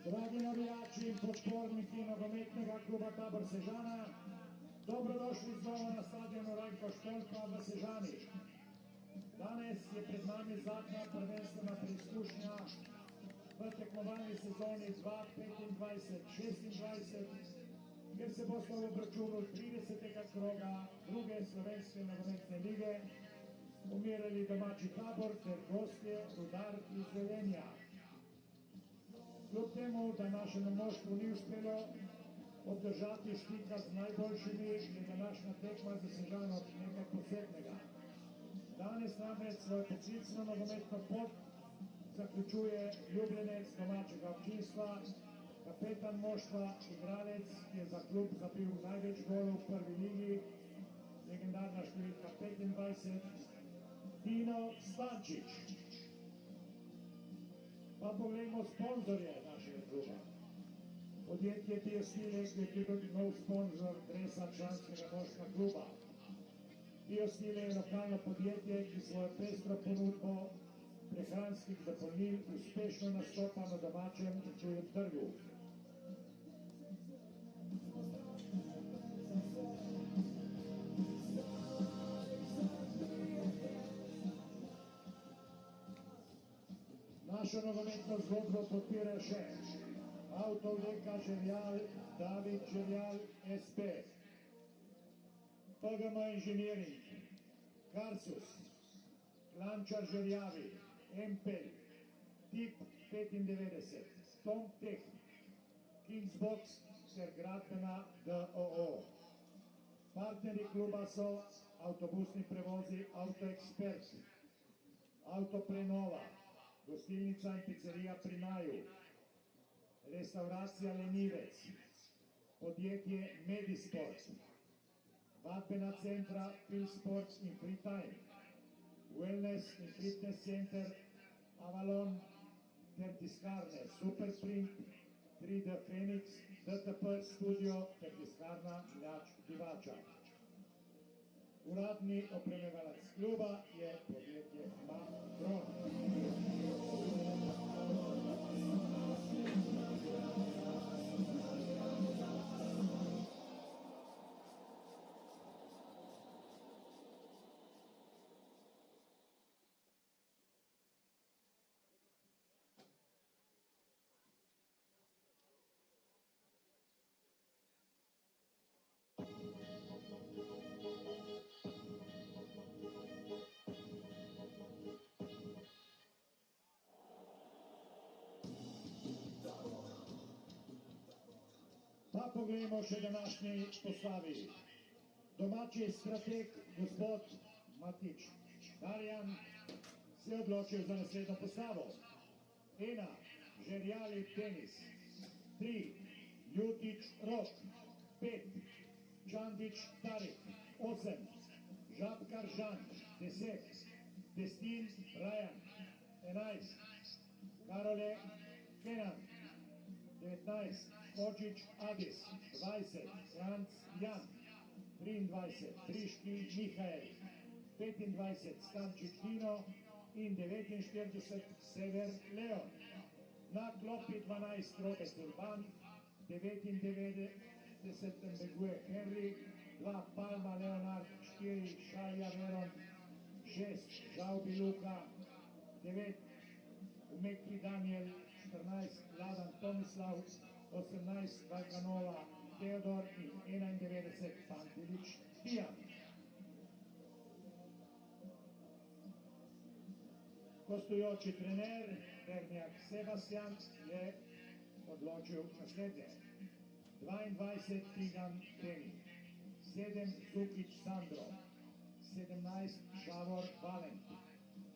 Dragi navijači in podporniki nogometnega kluba Tabor Sežana, dobrodošli znova na stadionu Rajko Šteljka v Sežani. Danes je pred nami zadnja prvenstvena preizkušnja v tekmovalni sezoni 2025-26, kjer se boste v obračunu 30. kroga druge slovenske nogometne lige umirali domači Tabor ter gostje Rudar iz Velenja. Kljub temu, da našemu moštvu ni uspelo obdržati stika z najboljšimi, je današnja tekma za Sežano nekaj posebnega. Danes namreč svojo poklicno nogometno pot zaključuje ljubljenec domačega občinstva, kapetan moštva, igralec, ki je za klub zabil največ golov v prvi ligi, legendarna številka 25, Dino Stančic. Pa poglejmo sponzorje našega kluba. Podjetje Biostile, ki je tudi nov sponzor dresa članskega moštva kluba. Biostile je lokalno podjetje, ki svojo pestro ponudbo prehranskih dopolnil uspešno nastopa na domačem in tujem trgu. Našo nogometno zgodbo podpira še Avtovleka Žerjal, David Žerjal, SP, PGM Engineering, Karsus, Klančar Žerjavi, Empel, Tip 95, Tom Tech, Kingsbox ter gradbena DOO. Partneri kluba so avtobusni prevozi Autoekspert, Avtoprenova, gostilnica in pizzerija Pri Naju, restauracija Lenivec, podjetje Medisport, vadbena centra Pilsport in Freetime, Wellness in Fitness Center Avalon ter tiskarne Superprint, 3D Phoenix, DTP Studio ter tiskarna Mljač Divača. Uradni opremljevalec kluba je podjetje Makron. Pa poglejmo še današnji postavi. Domači strateg gospod Matič Darjan se je odločil za naslednjo postavo. 1. Žerjali Tenis, 3. Ljutič Rok, 5. Čandič Tarik, 8. Žabkar Žan, 10. Destin Rajan, 11. Karole Kenan, 19. Kočič Adis, 20. Franc Jan, 23. Priški Mihael, 25. Stančič Dino in 49. Sever Leon. Na klopi 12. Robert Urban, 99. Beguje Henry, 2. Palma Leonard, 4. Šalja Veron, 6. Žalbi Luka, 9. Umeki Daniel, 14. Ladan Tomislav, 18. Vajkanova Teodor in 91. Pantelič Tijan. Gostujoči trener Bernjak Sebastian je odločil naslednje. 22. Tigan Teni, 7. Zukič Sandro, 17. Šavor Valent,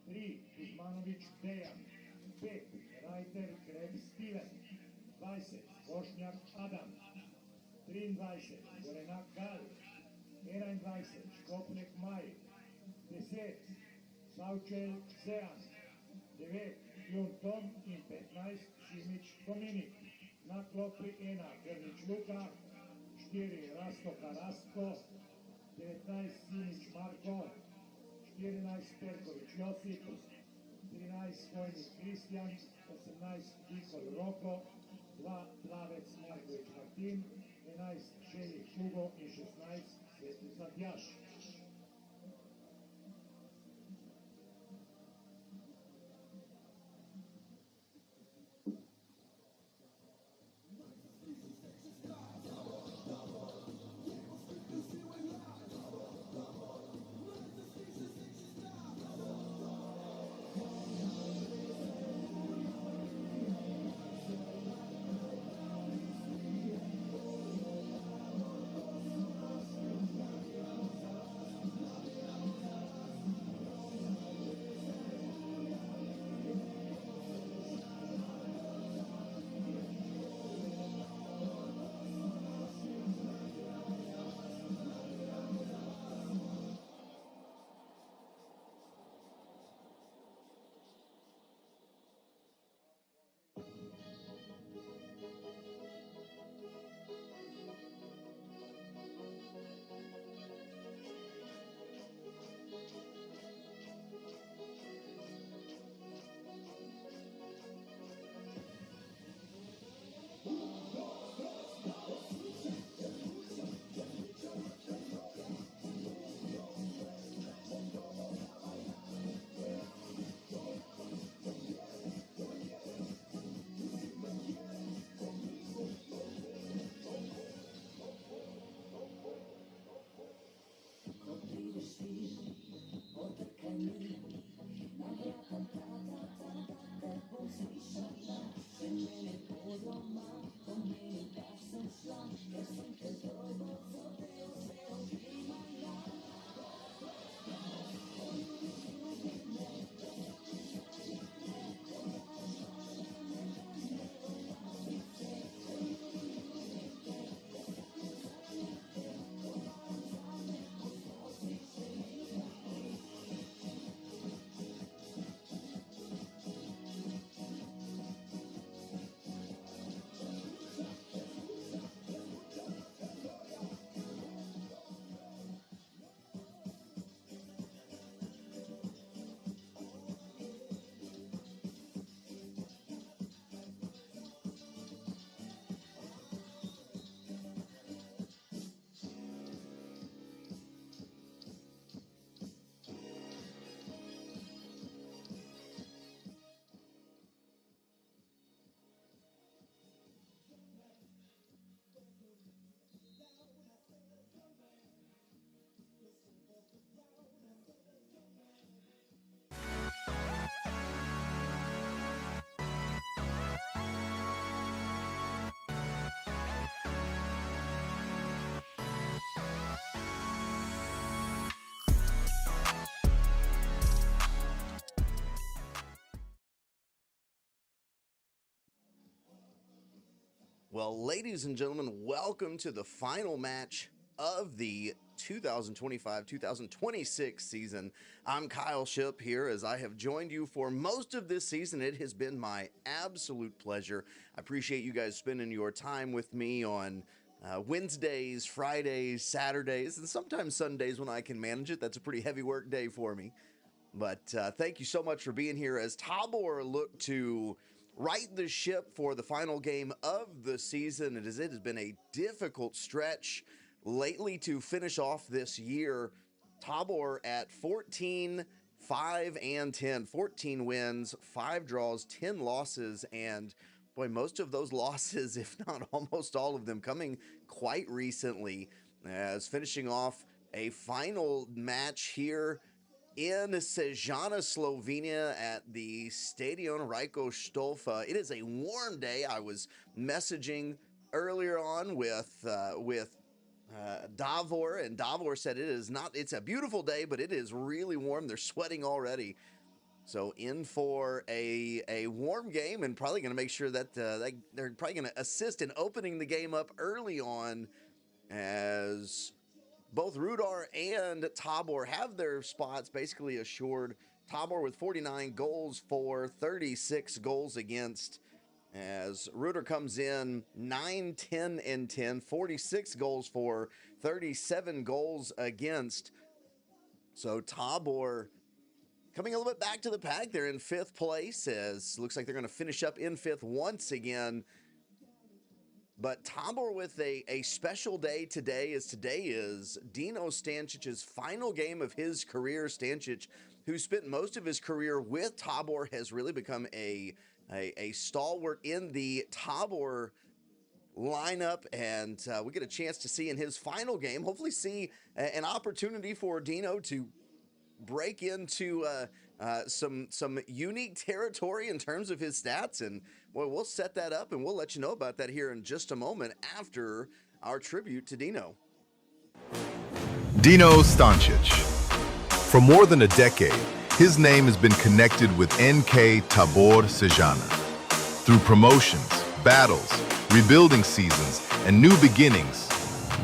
3. Kuzmanovič Dejan, 5. Rajter Greb Stiven, 20. Bošnjak Adam, 23. Gorenak Gal, 21. Škopnek Maj, 10. Savčel Zeran, 9. Jun Tom in 15. Šimič Dominik. Na klopi 1. Grnič Luka, 4. Rastoka Rastko, 19. Simič Marko, 14. Perkovič Josip, 13. Vojnik Kristjan, 18 Nikol Roko, 2 Plavec Marković Martin, 11 Šelić Hugo i 16 Svetislav Jaš. Well, ladies and gentlemen, welcome to the final match of the 2025-2026 season. I'm Kyle Ship here as I have joined you for most of this season. It has been my absolute pleasure. I appreciate you guys spending your time with me on Wednesdays, Fridays, Saturdays, and sometimes Sundays when I can manage it. That's a pretty heavy work day for me. But thank you so much for being here as Tabor look to right the ship for the final game of the season. It has been a difficult stretch lately to finish off this year. Tabor at 14, 5, and 10. 14 wins, 5 draws, 10 losses, and boy, most of those losses, if not almost all of them, coming quite recently, as finishing off a final match here in Sežana, Slovenia at the Stadion Rajko Štolfa. It is a warm day. I was messaging earlier on with Davor, and Davor said it's a beautiful day, but it is really warm. They're sweating already. So in for a warm game, and probably going to make sure that they're probably going to assist in opening the game up early on, as both Rudar and Tabor have their spots basically assured. Tabor with 49 goals for, 36 goals against, as Rudar comes in 9, 10, and 10, 46 goals for, 37 goals against. So Tabor Coming a little bit back to the pack, they're in 5th place, as looks like they're going to finish up in 5th once again. But Tabor with a special day today, as today is Dino Stancic's final game of his career. Stanchic, who spent most of his career with Tabor, has really become a stalwart in the Tabor lineup, and we get a chance to see in his final game, hopefully see an opportunity for Dino to break into some unique territory in terms of his stats, and boy, we'll set that up and we'll let you know about that here in just a moment after our tribute to Dino. Dino Stanchic. For more than a decade, his name has been connected with NK Tabor Sežana. Through promotions, battles, rebuilding seasons, and new beginnings,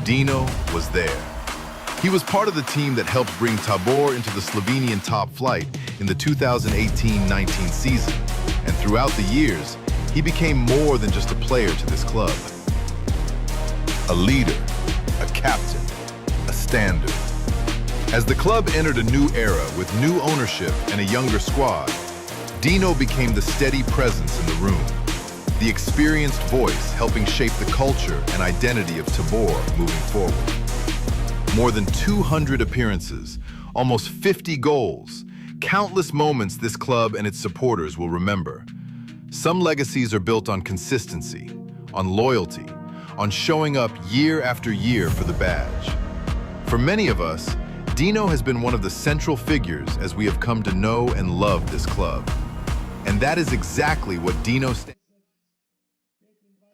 Dino was there. He was part of the team that helped bring Tabor into the Slovenian top flight in the 2018-19 season, and throughout the years, he became more than just a player to this club. A leader, a captain, a standard. As the club entered a new era with new ownership and a younger squad, Dino became the steady presence in the room, the experienced voice helping shape the culture and identity of Tabor moving forward. More than 200 appearances, almost 50 goals, countless moments this club and its supporters will remember. Some legacies are built on consistency, on loyalty, on showing up year after year for the badge. For many of us, Dino has been one of the central figures as we have come to know and love this club. And that is exactly what Dino stands.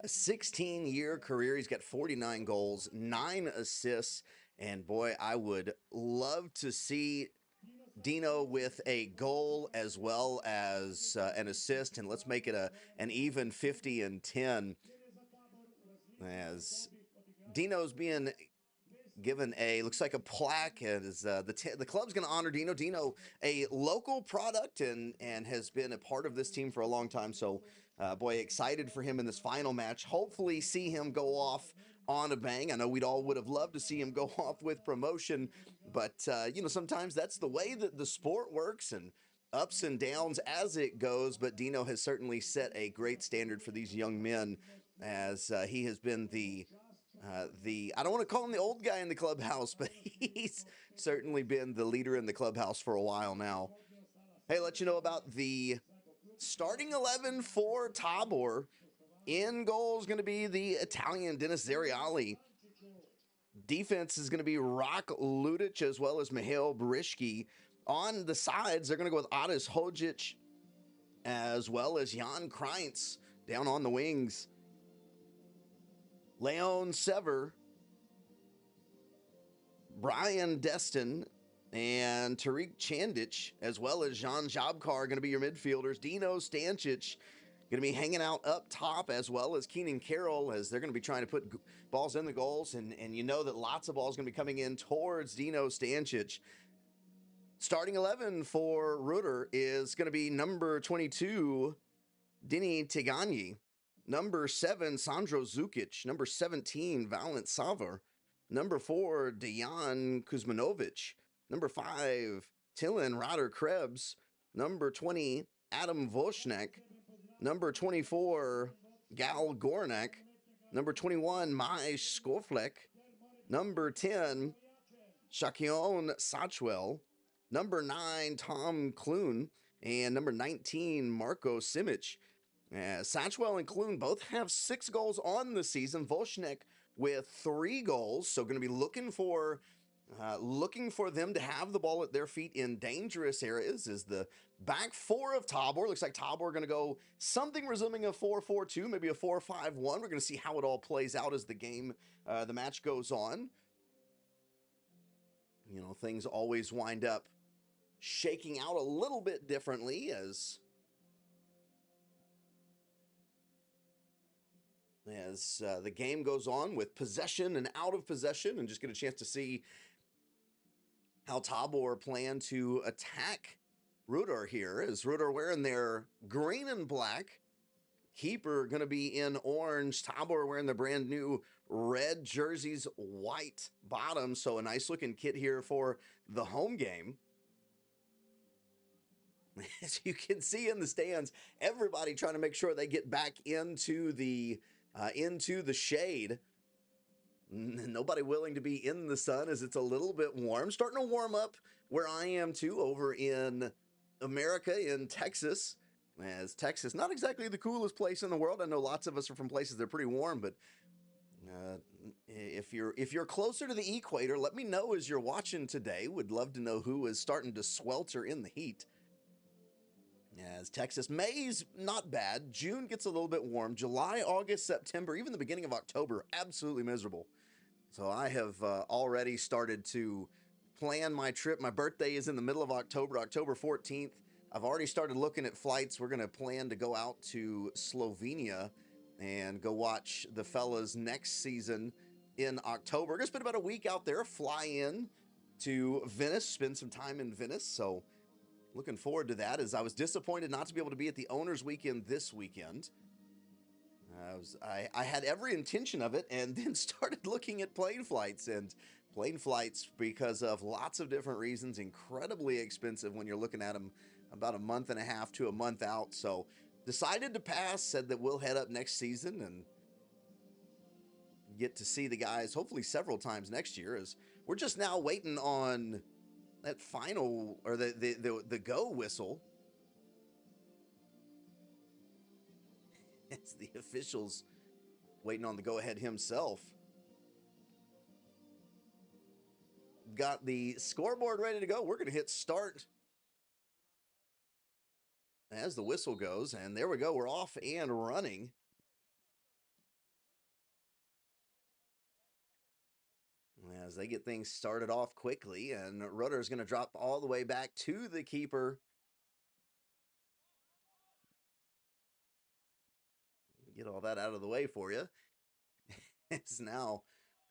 A 16-year career. He's got 49 goals, 9 assists, and boy, I would love to see Dino with a goal as well as an assist, and let's make it an even 50 and 10, as Dino's being given looks like a plaque, as the club's going to honor Dino. Dino, a local product, and has been a part of this team for a long time. So, boy, excited for him in this final match. Hopefully, see him go off on a bang. I know we'd all would have loved to see him go off with promotion, but sometimes that's the way that the sport works, and ups and downs as it goes. But Dino has certainly set a great standard for these young men, as he has been the I don't want to call him the old guy in the clubhouse, but he's certainly been the leader in the clubhouse for a while now. Hey, let you know about the starting 11 for Tabor. In goal is going to be the Italian Denis Zeriali. Defense is going to be Rock Ludic as well as Mihail Brishki. On the sides, they're going to go with Adis Hodzic as well as Jan Kreintz down on the wings. Leon Sever, Brian Destin, and Tariq Chandic, as well as Jean Jabkar, going to be your midfielders. Dino Stanchic going to be hanging out up top, as well as Keenan Carroll, as they're going to be trying to put balls in the goals, and you know that lots of balls going to be coming in towards Dino Stanchic. Starting 11 for Rudar is going to be number 22, Dini Tigani. Number 7, Sandro Zukic. Number 17, Valent Savar. Number 4, Dejan Kuzmanovic. Number 5, Tilan Rudar Krebs. Number 20, Adam Voshnek. Number 24, Gal Gornak. Number 21, Mai Skoflek. Number 10, Shakion Sachwell. Number 9, Tom Kloon. And number 19, Marco Simic. Satchwell and Kloon both have 6 goals on the season. Voshnek with 3 goals, so going to be looking for them to have the ball at their feet in dangerous areas. Is the back 4 of Tabor. Looks like Tabor going to go something resembling a 4-4-2, maybe a 4-5-1. We're going to see how it all plays out as the match goes on. Things always wind up shaking out a little bit differently as the game goes on with possession and out of possession, and just get a chance to see how Tabor plan to attack Rudar here, as Rudar wearing their green and black. Keeper going to be in orange. Tabor wearing the brand new red jerseys, white bottom. So a nice looking kit here for the home game. As you can see in the stands, everybody trying to make sure they get back into the shade. Nobody willing to be in the sun as it's a little bit warm. Starting to warm up where I am too, over in America, in Texas. As Texas, not exactly the coolest place in the world. I know lots of us are from places that are pretty warm, but if you're closer to the equator, let me know as you're watching today. Would love to know who is starting to swelter in the heat. As Texas, May's not bad. June gets a little bit warm. July, August, September, even the beginning of October, absolutely miserable. So I have already started to plan my trip. My birthday is in the middle of October, October 14th. I've already started looking at flights. We're going to plan to go out to Slovenia and go watch the fellas next season in October. We're going to spend about a week out there, fly in to Venice, spend some time in Venice. So looking forward to that, as I was disappointed not to be able to be at the Owners Weekend this weekend. I had every intention of it, and then started looking at plane flights, and plane flights, because of lots of different reasons, incredibly expensive when you're looking at them about a month and a half to a month out. So decided to pass, said that we'll head up next season and get to see the guys hopefully several times next year, as we're just now waiting on that final, or the go whistle. It's the officials waiting on the go-ahead himself. Got the scoreboard ready to go. We're going to hit start as the whistle goes, and there we go. We're off and running. As they get things started off quickly, and Rudar is going to drop all the way back to the keeper. Get all that out of the way for you. It's now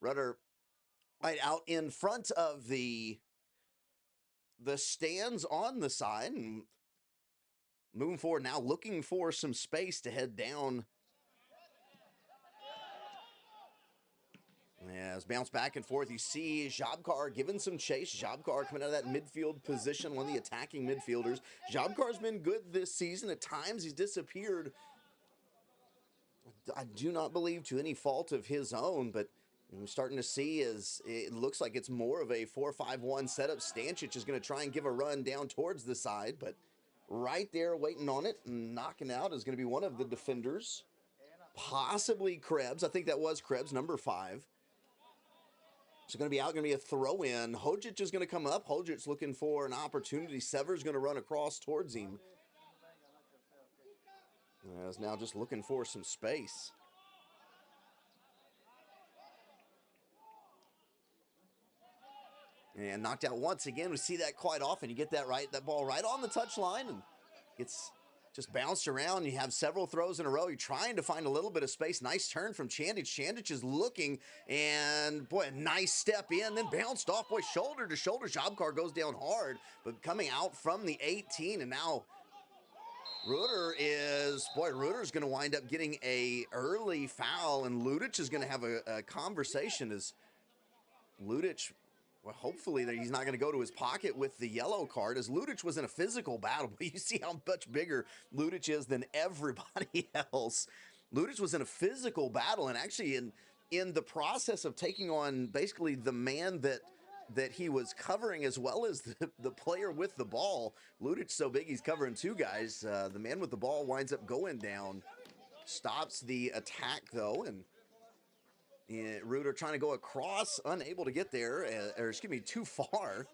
Rudar right out in front of the stands on the side, and moving forward now, looking for some space to head down. As bounce back and forth, you see Jabkar giving some chase. Jabkar coming out of that midfield position, one of the attacking midfielders. Jabkar's been good this season. At times he's disappeared, I do not believe to any fault of his own, but we're starting to see, as it looks like it's more of a 4-5-1 setup. Stanchic is going to try and give a run down towards the side, but right there waiting on it and knocking out is going to be one of the defenders, possibly Krebs. I think that was Krebs, number 5. It's going to be out, going to be a throw in. Hojic is going to come up. Hojic's looking for an opportunity. Sever's going to run across towards him. Is now just looking for some space. And knocked out once again. We see that quite often. You get that ball right on the touchline, and it's just bounced around. You have several throws in a row. You're trying to find a little bit of space. Nice turn from Chandic. Chandic is looking, and boy, a nice step in, then bounced off. Boy, shoulder to shoulder. Jabkar goes down hard, but coming out from the 18, and now Rudar's going to wind up getting a early foul, and Ludic is going to have a conversation, as Ludic, well, hopefully that he's not going to go to his pocket with the yellow card, as Ludic was in a physical battle. But you see how much bigger Ludic is than everybody else. Ludic was in a physical battle, and actually in the process of taking on basically the man that he was covering, as well as the player with the ball. Ludic's so big he's covering 2 guys. The man with the ball winds up going down. Stops the attack, though, and Rudar trying to go across, unable to get there, or excuse me, too far.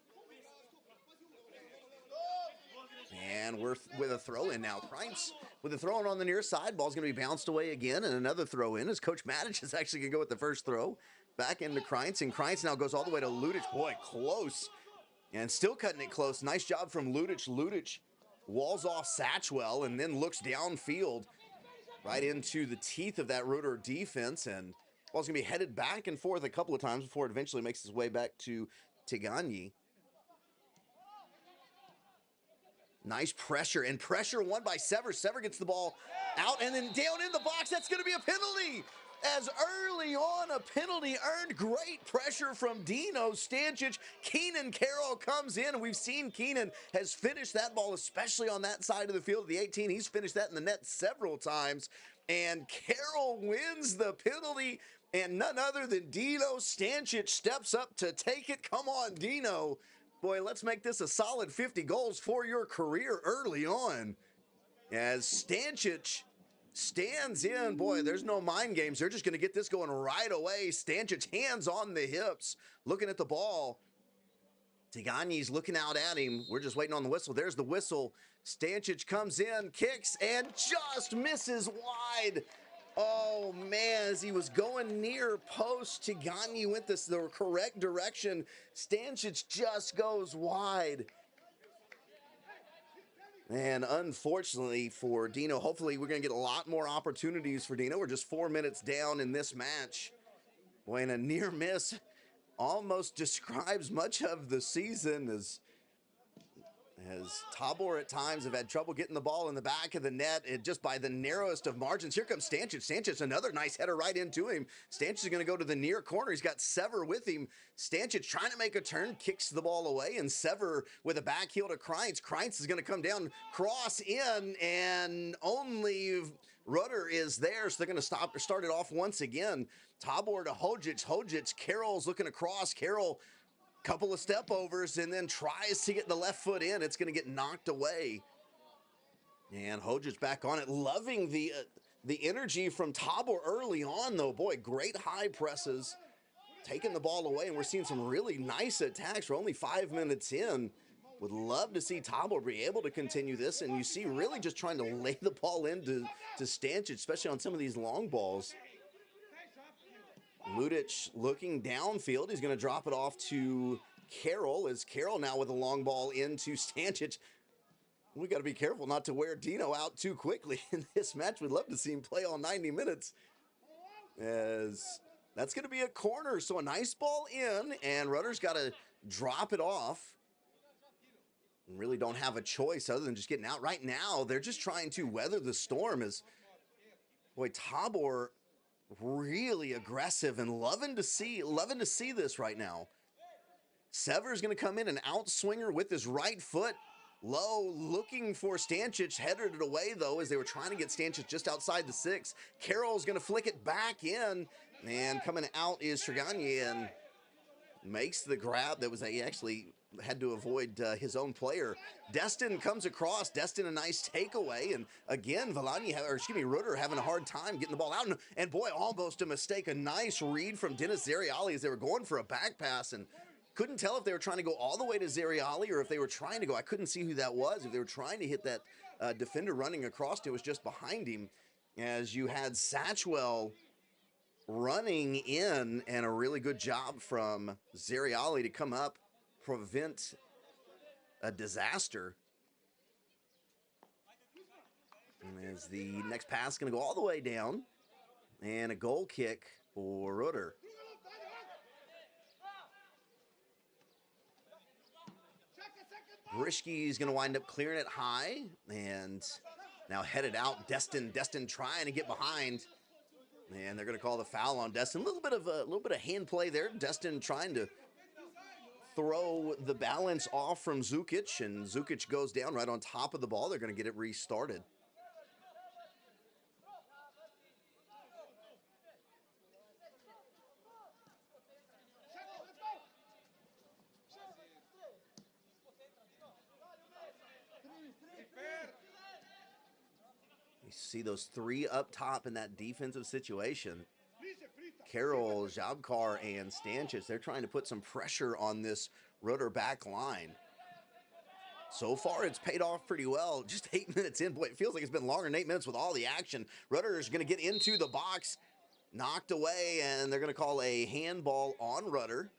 And we're with a throw-in now. Kreintz with a throw-in on the near side. Ball's going to be bounced away again, and another throw-in, as Coach Matic is actually going to go with the first throw. Back into Kreintz, and Kreintz now goes all the way to Ludic. Boy, close. And still cutting it close. Nice job from Ludic. Ludic walls off Satchwell and then looks downfield right into the teeth of that Rudar defense, and ball's going to be headed back and forth a couple of times before it eventually makes its way back to Tigani. Nice pressure, and pressure won by Sever. Sever gets the ball out and then down in the box. That's going to be a penalty. as early on a penalty earned. Great pressure from Dino Stanchic. Keenan Carroll comes in. We've seen Keenan has finished that ball, especially on that side of the field of the 18. He's finished that in the net several times. And Carroll wins the penalty, and none other than Dino Stanchic steps up to take it. Come on, Dino. Boy, let's make this a solid 50 goals for your career early on. As Stanchic stands in, boy, there's no mind games. They're just going to get this going right away. Stanchic, hands on the hips, looking at the ball. Tiganyi's looking out at him. We're just waiting on the whistle. There's the whistle. Stanchic comes in, kicks, and just misses wide. Oh, man, as he was going near post, Tiganyi went the correct direction. Stanchic just goes wide. And unfortunately for Dino, hopefully we're going to get a lot more opportunities for Dino. We're just 4 minutes down in this match. Boy, and a near miss almost describes much of the season as Tabor at times have had trouble getting the ball in the back of the net, just by the narrowest of margins. Here comes Stanchic. Stanchic, another nice header right into him. Stanchic is going to go to the near corner. He's got Sever with him. Stanchic trying to make a turn, kicks the ball away, and Sever with a back heel to Kreintz. Kreintz is going to come down, cross in, and only Rudar is there, so they're going to start it off once again. Tabor to Hojic. Hojic, Carroll's looking across. Carroll, couple of step overs, and then tries to get the left foot in. It's going to get knocked away. And Hojic back on it, loving the energy from Tabor early on, though. Boy, great high presses, taking the ball away, and we're seeing some really nice attacks. We're only 5 minutes in. Would love to see Tabor be able to continue this, and you see really just trying to lay the ball into Stanchic, especially on some of these long balls. Ludic looking downfield. He's going to drop it off to Carroll. As Carroll now with a long ball into Stanchic. We got to be careful not to wear Dino out too quickly in this match. We'd love to see him play all 90 minutes. As that's going to be a corner. So a nice ball in, and Rudar's got to drop it off. And really don't have a choice other than just getting out. Right now, they're just trying to weather the storm. As, boy, Tabor really aggressive and loving to see this right now. Sever's going to come in, an outswinger with his right foot. Low, looking for Stanchic, headed it away, though, as they were trying to get Stanchic just outside the 6. Carroll's going to flick it back in, and coming out is Tiganyi, and makes the grab. That was he actually had to avoid his own player. Destin comes across. Destin, a nice takeaway, and again, Rudar having a hard time getting the ball out, and boy, almost a mistake. A nice read from Dennis Zariali as they were going for a back pass, and couldn't tell if they were trying to go all the way to Zariali or if they were trying to go. I couldn't see who that was. If they were trying to hit that defender running across, it was just behind him. As you had Satchwell running in, and a really good job from Zariali to come up, prevent a disaster. And as the next pass is going to go all the way down, and a goal kick for Rudar. Brischke is going to wind up clearing it high, and now headed out. Destin trying to get behind, and they're going to call the foul on Destin. A little bit of hand play there. Destin trying to throw the balance off from Zukic, and Zukic goes down right on top of the ball. They're going to get it restarted. You see those 3 up top in that defensive situation. Carroll, Jabkar, and Stanchic, they're trying to put some pressure on this Rudar back line. So far, it's paid off pretty well. Just 8 minutes in. Boy, it feels like it's been longer than 8 minutes with all the action. Rudar is going to get into the box, knocked away, and they're going to call a handball on Rudar.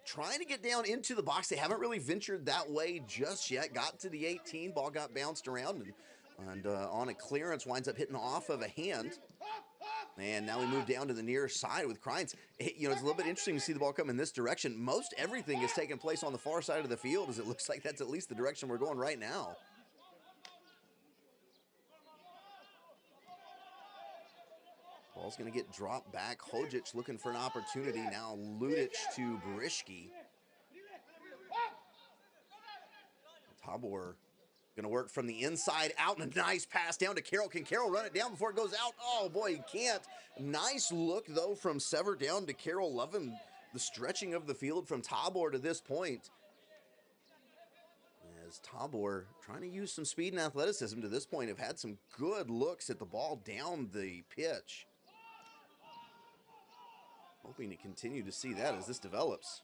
Trying to get down into the box. They haven't really ventured that way just yet. Got to the 18. Ball got bounced around, and on a clearance winds up hitting off of a hand. And now we move down to the near side with Kreintz. You know, it's a little bit interesting to see the ball come in this direction. Most everything is taking place on the far side of the field, as it looks like that's at least the direction we're going right now. Ball's going to get dropped back. Hojic looking for an opportunity. Now Ludic to Briški. Tabor going to work from the inside out, and a nice pass down to Carroll. Can Carroll run it down before it goes out? Oh, boy, he can't. Nice look, though, from Sever down to Carroll. Loving the stretching of the field from Tabor to this point. As Tabor trying to use some speed and athleticism to this point, have had some good looks at the ball down the pitch. Hoping to continue to see that as this develops.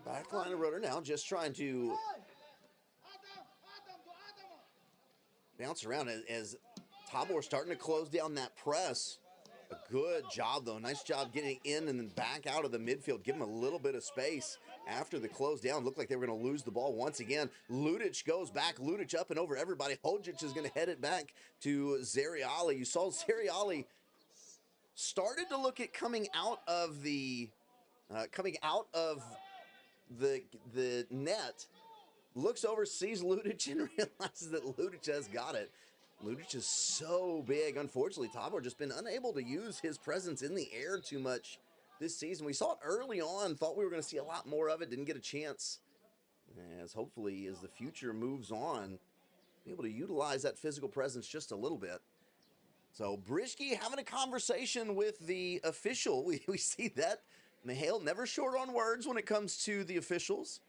Back line of Rudar now, just trying to bounce around as Tabor starting to close down that press. A good job, though. Nice job getting in and then back out of the midfield. Give him a little bit of space after the close down. Looked like they were going to lose the ball once again. Ludic goes back. Ludic up and over everybody. Hojic is going to head it back to Zeriali. You saw Zeriali started to look at coming out of the net, looks over, sees Ludic, and realizes that Ludic has got it. Ludic is so big. Unfortunately, Tabor just been unable to use his presence in the air too much this season. We saw it early on, thought we were going to see a lot more of it, didn't get a chance. As hopefully, as the future moves on, be able to utilize that physical presence just a little bit. So Briški having a conversation with the official. We see that. Mihail never short on words when it comes to the officials.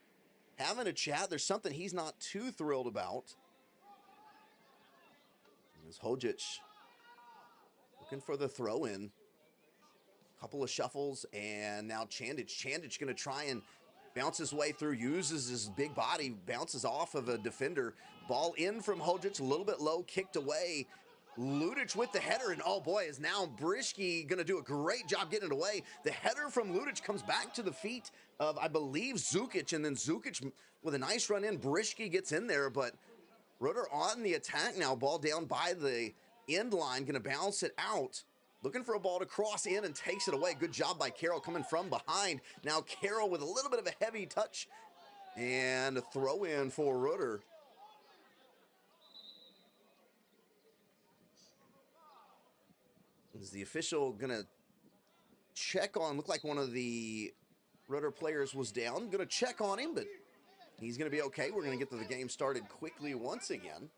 Having a chat. There's something he's not too thrilled about. As Hojic looking for the throw in. Couple of shuffles, and now Chandic. Chandic going to try and bounce his way through, uses his big body, bounces off of a defender. Ball in from Hojic, a little bit low, kicked away. Ludic with the header, and oh boy, is now Briški going to do a great job getting it away. The header from Ludic comes back to the feet of, I believe, Zukic, and then Zukic with a nice run in. Briški gets in there, but Rudar on the attack now. Ball down by the end line, going to bounce it out. Looking for a ball to cross in and takes it away. Good job by Carroll coming from behind. Now Carroll with a little bit of a heavy touch, and a throw in for Rudar. Is the official gonna check on, looked like one of the Rudar players was down. Gonna check on him, but he's gonna be okay. We're gonna get the game started quickly once again.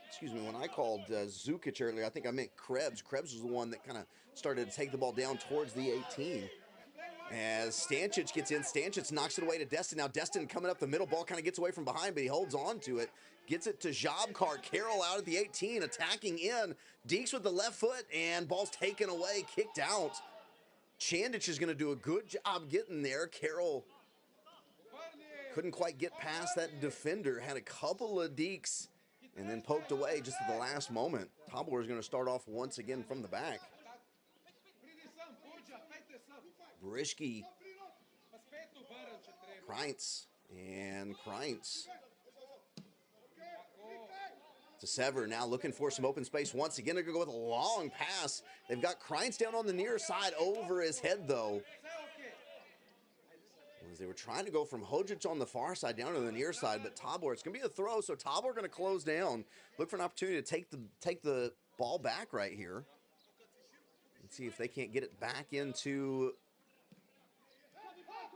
Excuse me, when I called Zukic earlier, I think I meant Krebs. Krebs was the one that kind of started to take the ball down towards the 18. As Stanchic gets in, Stanchic knocks it away to Destin. Now Destin coming up the middle, ball kind of gets away from behind, but he holds on to it. Gets it to Jobkar. Carroll out at the 18, attacking in. Deeks with the left foot, and ball's taken away, kicked out. Chandic is going to do a good job getting there. Carroll couldn't quite get past that defender. Had a couple of Deeks, and then poked away just at the last moment. Tabor is going to start off once again from the back. Briški, Kreintz, and Kreintz to Sever. Now looking for some open space once again. They're going to go with a long pass. They've got Kreintz down on the near side, over his head though. As they were trying to go from Hojic on the far side down to the near side, but Tabor, it's going to be a throw, so Tabor going to close down. Look for an opportunity to take the ball back right here. And see if they can't get it back into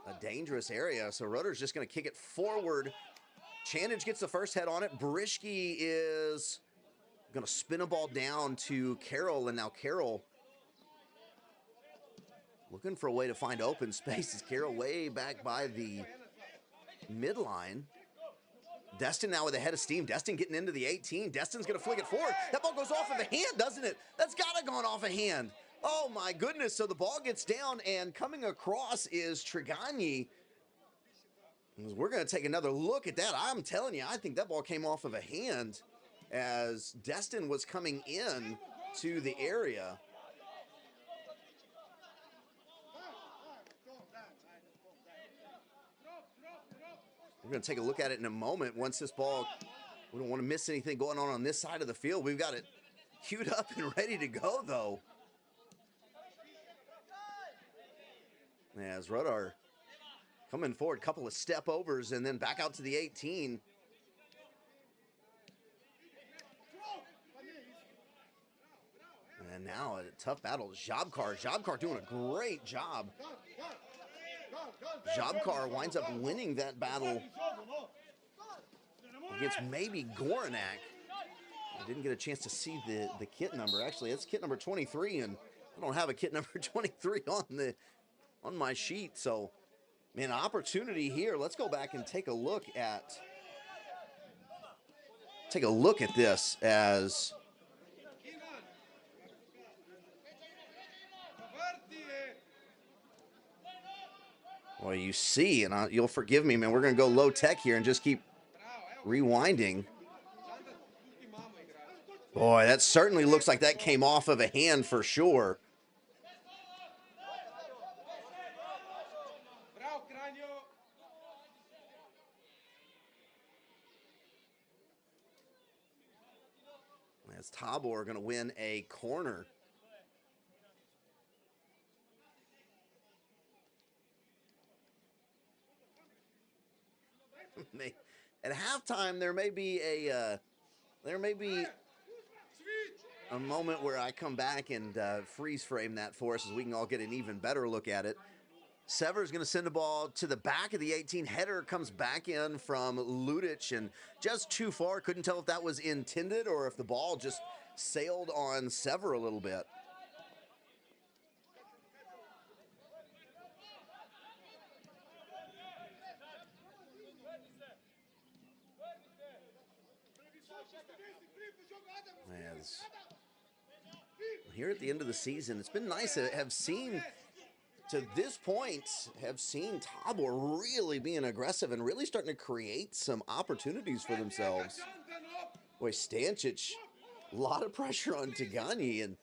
a dangerous area. So Rudar's just going to kick it forward. Chandic gets the first head on it. Briški is going to spin a ball down to Carroll, and now Carroll looking for a way to find open spaces. Carroll way back by the midline. Destin now with a head of steam. Destin getting into the 18. Destin's going to flick it forward. That ball goes off of a hand, doesn't it? That's got to have gone off a hand. Oh, my goodness. So the ball gets down, and coming across is Trigani. We're going to take another look at that. I'm telling you, I think that ball came off of a hand as Destin was coming in to the area. We're going to take a look at it in a moment. Once this ball, we don't want to miss anything going on this side of the field. We've got it queued up and ready to go, though. As Rudar coming forward, couple of step overs, and then back out to the 18. And now a tough battle. Jobkar doing a great job. Jobkar winds up winning that battle against maybe Goranak. I didn't get a chance to see the kit number. Actually, it's kit number 23, and I don't have a kit number 23 on my sheet. So, man, opportunity here. Let's go back and take a look at this as well, you see, and you'll forgive me, man, we're going to go low tech here and just keep rewinding. Boy, that certainly looks like that came off of a hand for sure. As Tabor going to win a corner. At halftime, there may be a moment where I come back and freeze frame that for us, as we can all get an even better look at it. Sever's going to send the ball to the back of the 18. Header comes back in from Ludic, and just too far. Couldn't tell if that was intended or if the ball just sailed on Sever a little bit. As here at the end of the season, it's been nice to have seen, to this point, Tabor really being aggressive and really starting to create some opportunities for themselves. Boy, Stanchic, a lot of pressure on Tigani, and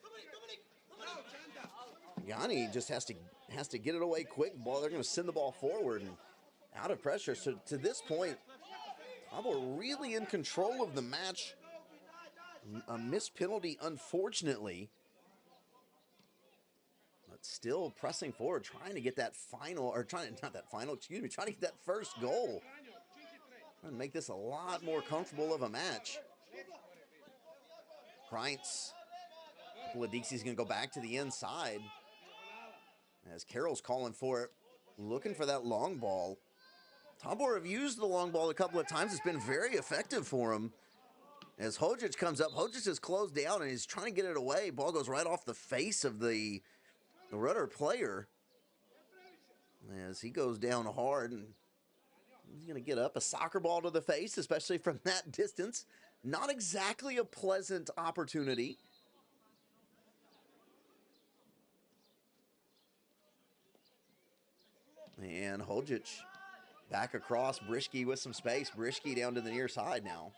Tigani just has to get it away quick. Ball, they're going to send the ball forward and out of pressure. So to this point, Tabor really in control of the match. A missed penalty, unfortunately, but still pressing forward, trying to get that trying to get that first goal. Trying to make this a lot more comfortable of a match. Kreintz, Ladixi's going to go back to the inside as Carroll's calling for it, looking for that long ball. Tabor have used the long ball a couple of times. It's been very effective for him. As Hojic comes up, Hojic is closed down and he's trying to get it away. Ball goes right off the face of the Rudar player. As he goes down hard, and he's going to get up. A soccer ball to the face, especially from that distance. Not exactly a pleasant opportunity. And Hojic back across. Brischke with some space. Brischke down to the near side now.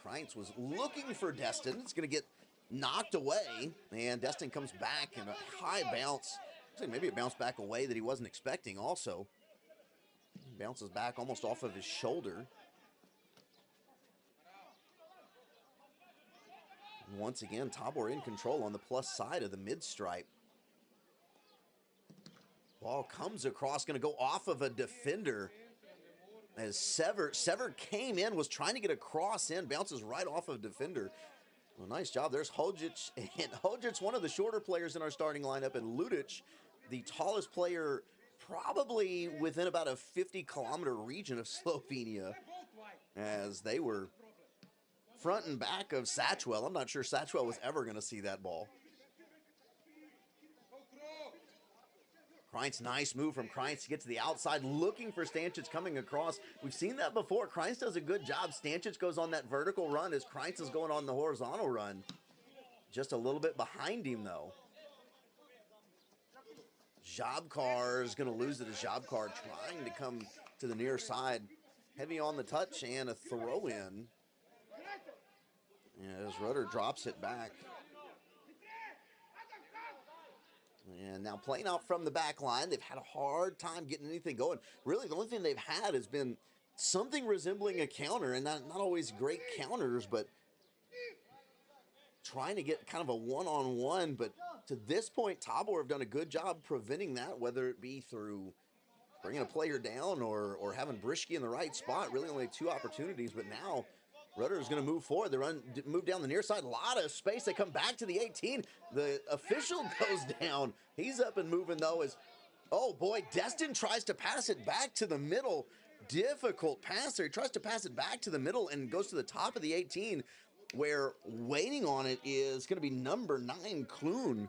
Kreintz was looking for Destin. It's going to get knocked away, and Destin comes back in a high bounce. Maybe it bounced back away that he wasn't expecting also. He bounces back almost off of his shoulder. Once again, Tabor in control on the plus side of the mid-stripe. Ball comes across, going to go off of a defender. As Sever came in, was trying to get a cross in, bounces right off of defender. Well, nice job. There's Hojic, and Hojic's one of the shorter players in our starting lineup, and Ludic, the tallest player probably within about a 50-kilometer region of Slovenia, as they were front and back of Satchwell. I'm not sure Satchwell was ever going to see that ball. Kreintz, nice move from Kreintz to get to the outside, looking for Stanchic coming across. We've seen that before. Kreintz does a good job. Stanchic goes on that vertical run as Kreintz is going on the horizontal run. Just a little bit behind him, though. Jobkar is going to lose it as Jobkar trying to come to the near side. Heavy on the touch and a throw-in. As Rudar drops it back. And now playing out from the back line, they've had a hard time getting anything going. Really, the only thing they've had has been something resembling a counter, and not always great counters, but trying to get kind of a one-on-one. But to this point, Tabor have done a good job preventing that, whether it be through bringing a player down or having Brischke in the right spot. Really only 2 opportunities, but now Rudar is going to move forward. They move down the near side. A lot of space. They come back to the 18. The official goes down. He's up and moving, though, as, oh, boy, Destin tries to pass it back to the middle. Difficult pass there. He tries to pass it back to the middle and goes to the top of the 18, where waiting on it is going to be number 9, Clune.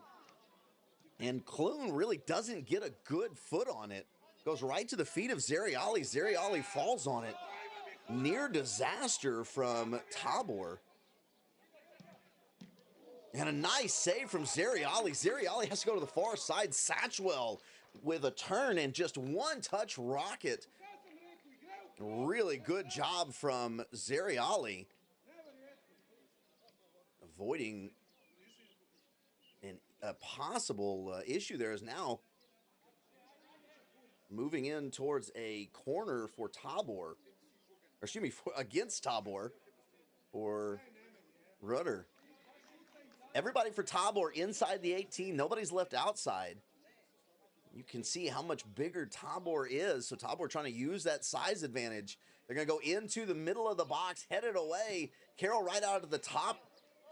And Clune really doesn't get a good foot on it. Goes right to the feet of Zeriali. Zeriali falls on it. Near disaster from Tabor. And a nice save from Zeriali. Zeriali has to go to the far side. Satchwell with a turn and just one-touch rocket. Really good job from Zeriali. Avoiding a possible issue there is now moving in towards a corner for Tabor. Or excuse me, against Tabor for Rudar. Everybody for Tabor inside the 18. Nobody's left outside. You can see how much bigger Tabor is. So Tabor trying to use that size advantage. They're going to go into the middle of the box, headed away. Carroll right out of the top.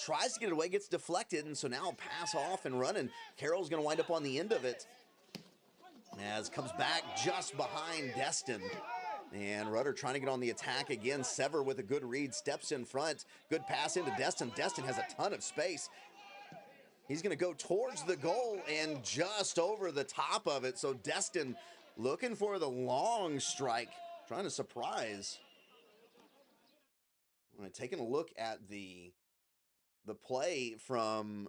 Tries to get it away, gets deflected, and so now pass off and running. Carroll's going to wind up on the end of it. As comes back just behind Destin. And Rudar trying to get on the attack again. Sever with a good read, steps in front. Good pass into Destin. Destin has a ton of space. He's going to go towards the goal and just over the top of it. So Destin looking for the long strike, trying to surprise. All right, taking a look at the play from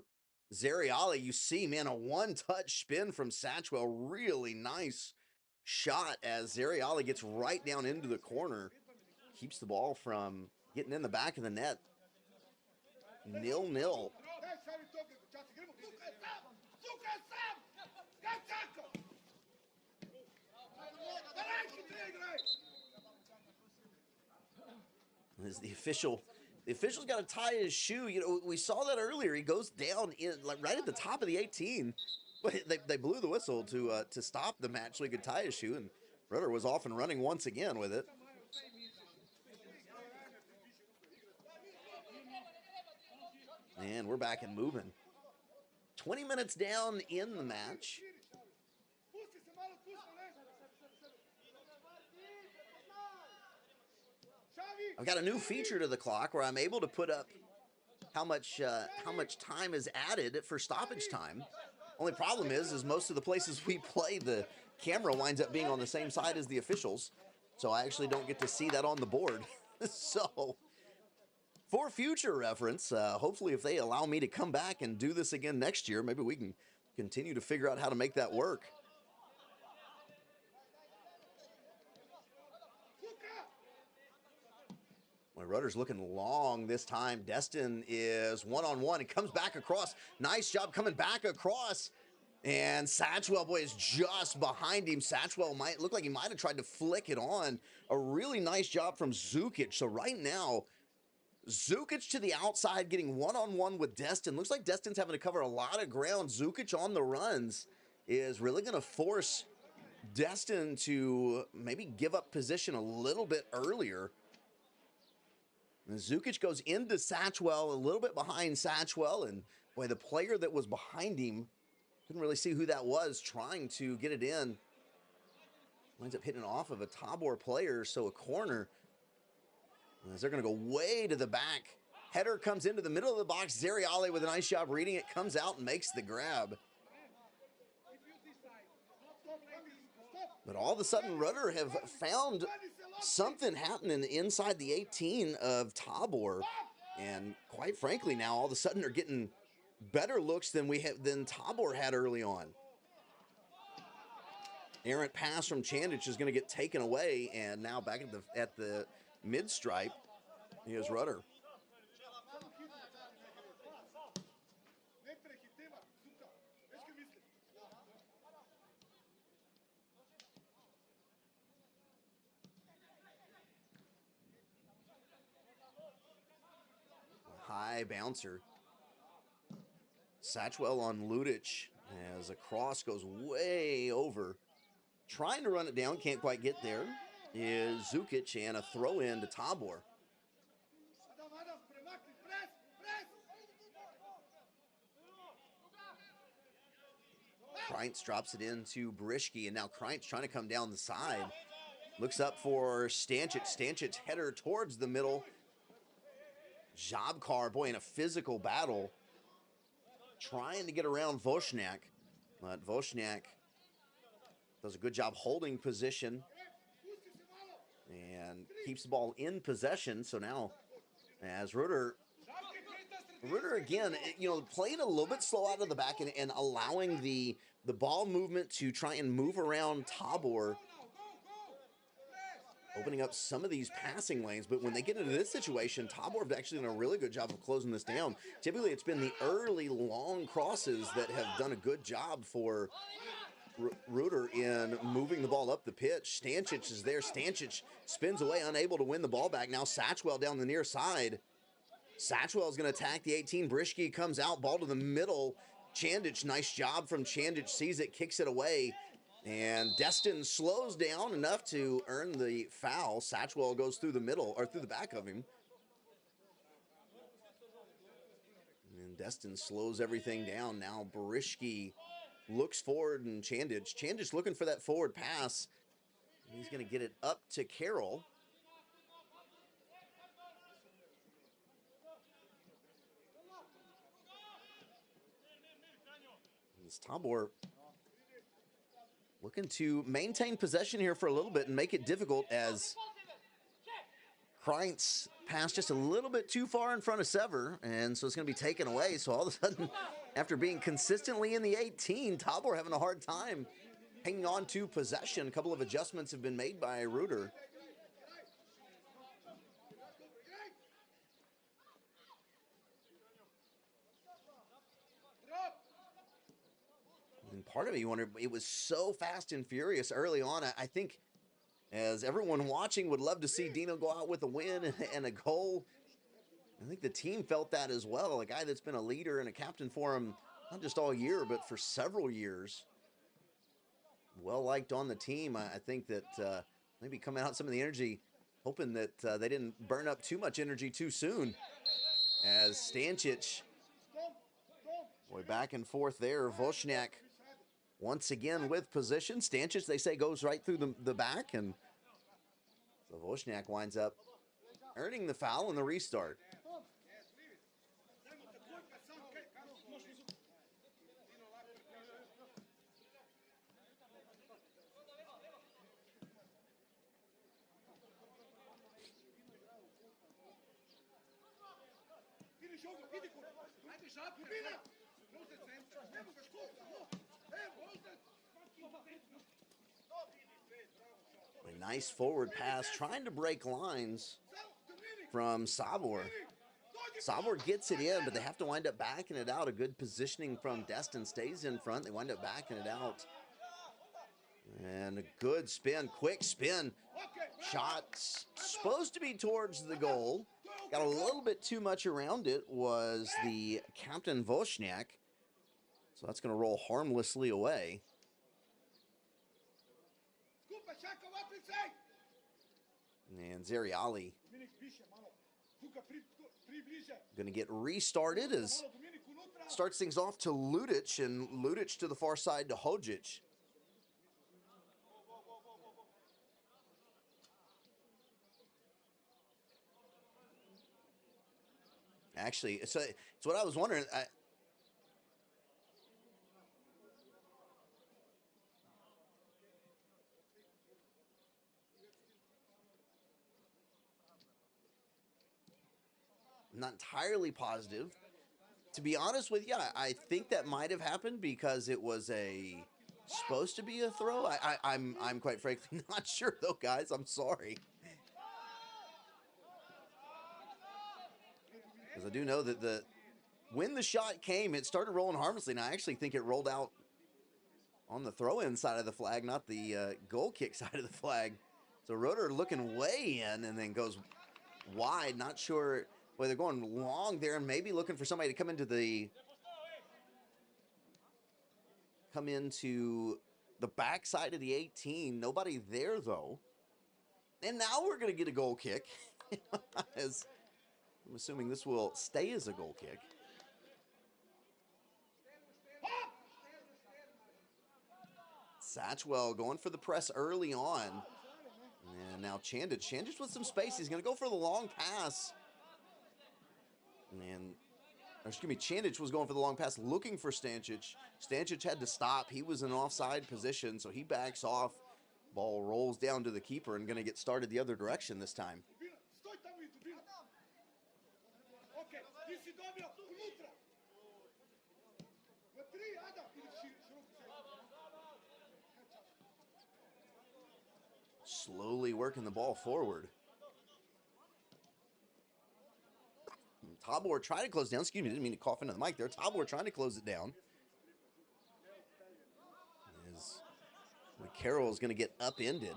Zeriali, you see, man, a one-touch spin from Satchwell. Really nice shot as Zeriali gets right down into the corner. Keeps the ball from getting in the back of the net. 0-0. As the official's got to tie his shoe. You know, we saw that earlier. He goes down in like right at the top of the 18, but they blew the whistle to stop the match so he could tie his shoe, and Rudar was off and running once again with it. And we're back and moving. 20 minutes down in the match. I've got a new feature to the clock where I'm able to put up how much time is added for stoppage time. Only problem is most of the places we play, the camera winds up being on the same side as the officials, so I actually don't get to see that on the board. So, for future reference, hopefully if they allow me to come back and do this again next year, maybe we can continue to figure out how to make that work. Well, Rudar's looking long this time. Destin is one-on-one. He comes back across. Nice job coming back across. And Satchwell, boy, is just behind him. Satchwell might look like he might have tried to flick it on. A really nice job from Zukic. So right now, Zukic to the outside, getting one-on-one with Destin. Looks like Destin's having to cover a lot of ground. Zukic on the runs is really going to force Destin to maybe give up position a little bit earlier. And Zukic goes into Satchwell, a little bit behind Satchwell, and boy, the player that was behind him, couldn't really see who that was, trying to get it in. Winds up hitting off of a Tabor player, so a corner. As they're going to go way to the back. Header comes into the middle of the box. Zeriali with a nice job reading it, comes out and makes the grab. But all of a sudden, Rudar have found something happening inside the 18 of Tabor. And quite frankly, now all of a sudden they're getting better looks than Tabor had early on. Errant pass from Chandic is going to get taken away, and now back at the mid stripe, here's Rudar. high bouncer. Satchwell on Ludic as a cross goes way over. Trying to run it down, can't quite get there, is Zukic, and a throw in to Tabor. Kreintz drops it into Brishke, and now Kreintz trying to come down the side. Looks up for Stanchic. Stancic's header towards the middle. Jabkar, boy, in a physical battle, trying to get around Vosniak. But Vosniak does a good job holding position and keeps the ball in possession. So now, as Rudar again, playing a little bit slow out of the back and allowing the ball movement to try and move around Tabor, opening up some of these passing lanes. But when they get into this situation, Tabor have actually done a really good job of closing this down. Typically, it's been the early long crosses that have done a good job for Rudar in moving the ball up the pitch. Stanchic is there. Stanchic spins away, unable to win the ball back. Now Satchwell down the near side. Satchwell is going to attack the 18. Brishke comes out, ball to the middle. Chandic, nice job from Chandic, sees it, kicks it away. And Destin slows down enough to earn the foul. Satchwell goes through the middle, or through the back of him. And Destin slows everything down. Now Brishke looks forward, and Chandic looking for that forward pass. He's going to get it up to Carroll. It's Tabor looking to maintain possession here for a little bit and make it difficult, as Kreintz passed just a little bit too far in front of Sever, and so it's going to be taken away. So all of a sudden, after being consistently in the 18, Tabor having a hard time hanging on to possession. A couple of adjustments have been made by Rudar. And part of it, you wonder, it was so fast and furious early on. I think, as everyone watching would love to see Dino go out with a win and a goal, I think the team felt that as well. A guy that's been a leader and a captain for him, not just all year, but for several years. Well liked on the team. I think that maybe coming out some of the energy, hoping that they didn't burn up too much energy too soon. As Stanchic, boy, back and forth there. Vosniak once again with position. Stanchic, they say, goes right through the back, and so Vosniak winds up earning the foul in the restart. A nice forward pass, trying to break lines from Sabor. Sabor gets it in, but they have to wind up backing it out. A good positioning from Destin, stays in front. They wind up backing it out. And a good spin, quick spin. Shot supposed to be towards the goal. Got a little bit too much around it, was the captain Vosniak. So that's going to roll harmlessly away. And Zeriali going to get restarted, as starts things off to Ludic, and Ludic to the far side to Hodzic. Actually, it's what I was wondering. I'm not entirely positive. To be honest with you, I think that might have happened because it was supposed to be a throw. I'm quite frankly not sure though, guys. I'm sorry. Because I do know that when the shot came, it started rolling harmlessly, and I actually think it rolled out on the throw-in side of the flag, not the goal kick side of the flag. So Rudar looking way in and then goes wide. Not sure Well, they're going long there and maybe looking for somebody to come into the backside of the 18. Nobody there, though. And now we're going to get a goal kick. As I'm assuming this will stay as a goal kick. Satchwell going for the press early on. And now Chandich with some space. He's going to go for the long pass. And, Chandich was going for the long pass looking for Stanchic. Stanchic had to stop. He was in an offside position, so he backs off. Ball rolls down to the keeper and going to get started the other direction this time. Slowly working the ball forward. Tabor trying to close down. Excuse me, didn't mean to cough into the mic there. Tabor trying to close it down. As Carroll is going to get upended.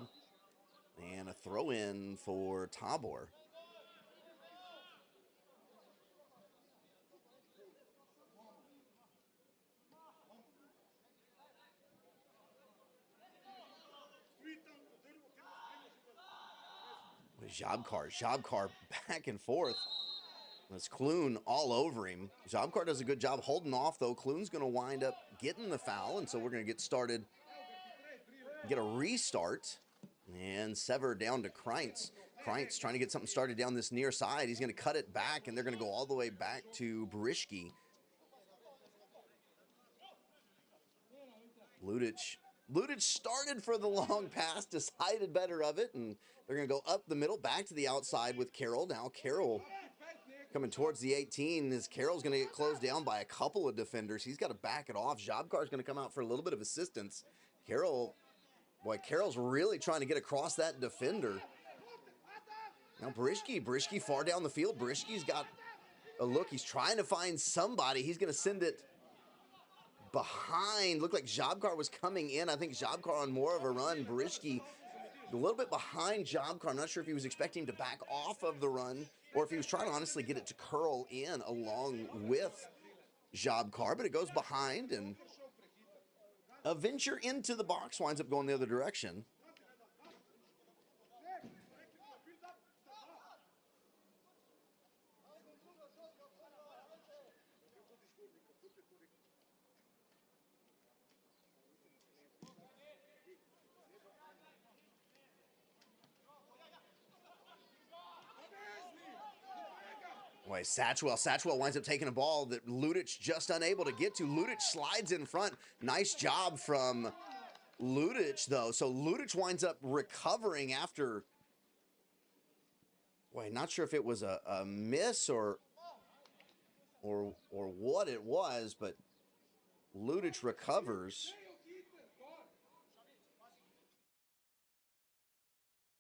And a throw in for Tabor. Jobkar back and forth. That's Clune all over him. Jobkar does a good job holding off, though. Clune's going to wind up getting the foul, and so we're going to get started, get a restart, and sever down to Kreintz. Kreintz trying to get something started down this near side. He's going to cut it back, and they're going to go all the way back to Brischke. Ludic started for the long pass, decided better of it, and they're going to go up the middle, back to the outside with Carroll. Now Carroll coming towards the 18 as Carroll's going to get closed down by a couple of defenders. He's got to back it off. Jobkar's going to come out for a little bit of assistance. Carroll's really trying to get across that defender. Now Brischke far down the field. Brischke's got a look. He's trying to find somebody. He's going to send it behind. Looked like Jobkar was coming in. I think Jobkar on more of a run. Brischke a little bit behind Jobkar. I'm not sure if he was expecting to back off of the run or if he was trying to honestly get it to curl in along with Jobkar, but it goes behind, and a venture into the box winds up going the other direction. Satchwell winds up taking a ball that Ludic just unable to get to. Ludic slides in front. Nice job from Ludic, though. So Ludic winds up recovering after, not sure if it was a miss or what it was, but Ludic recovers.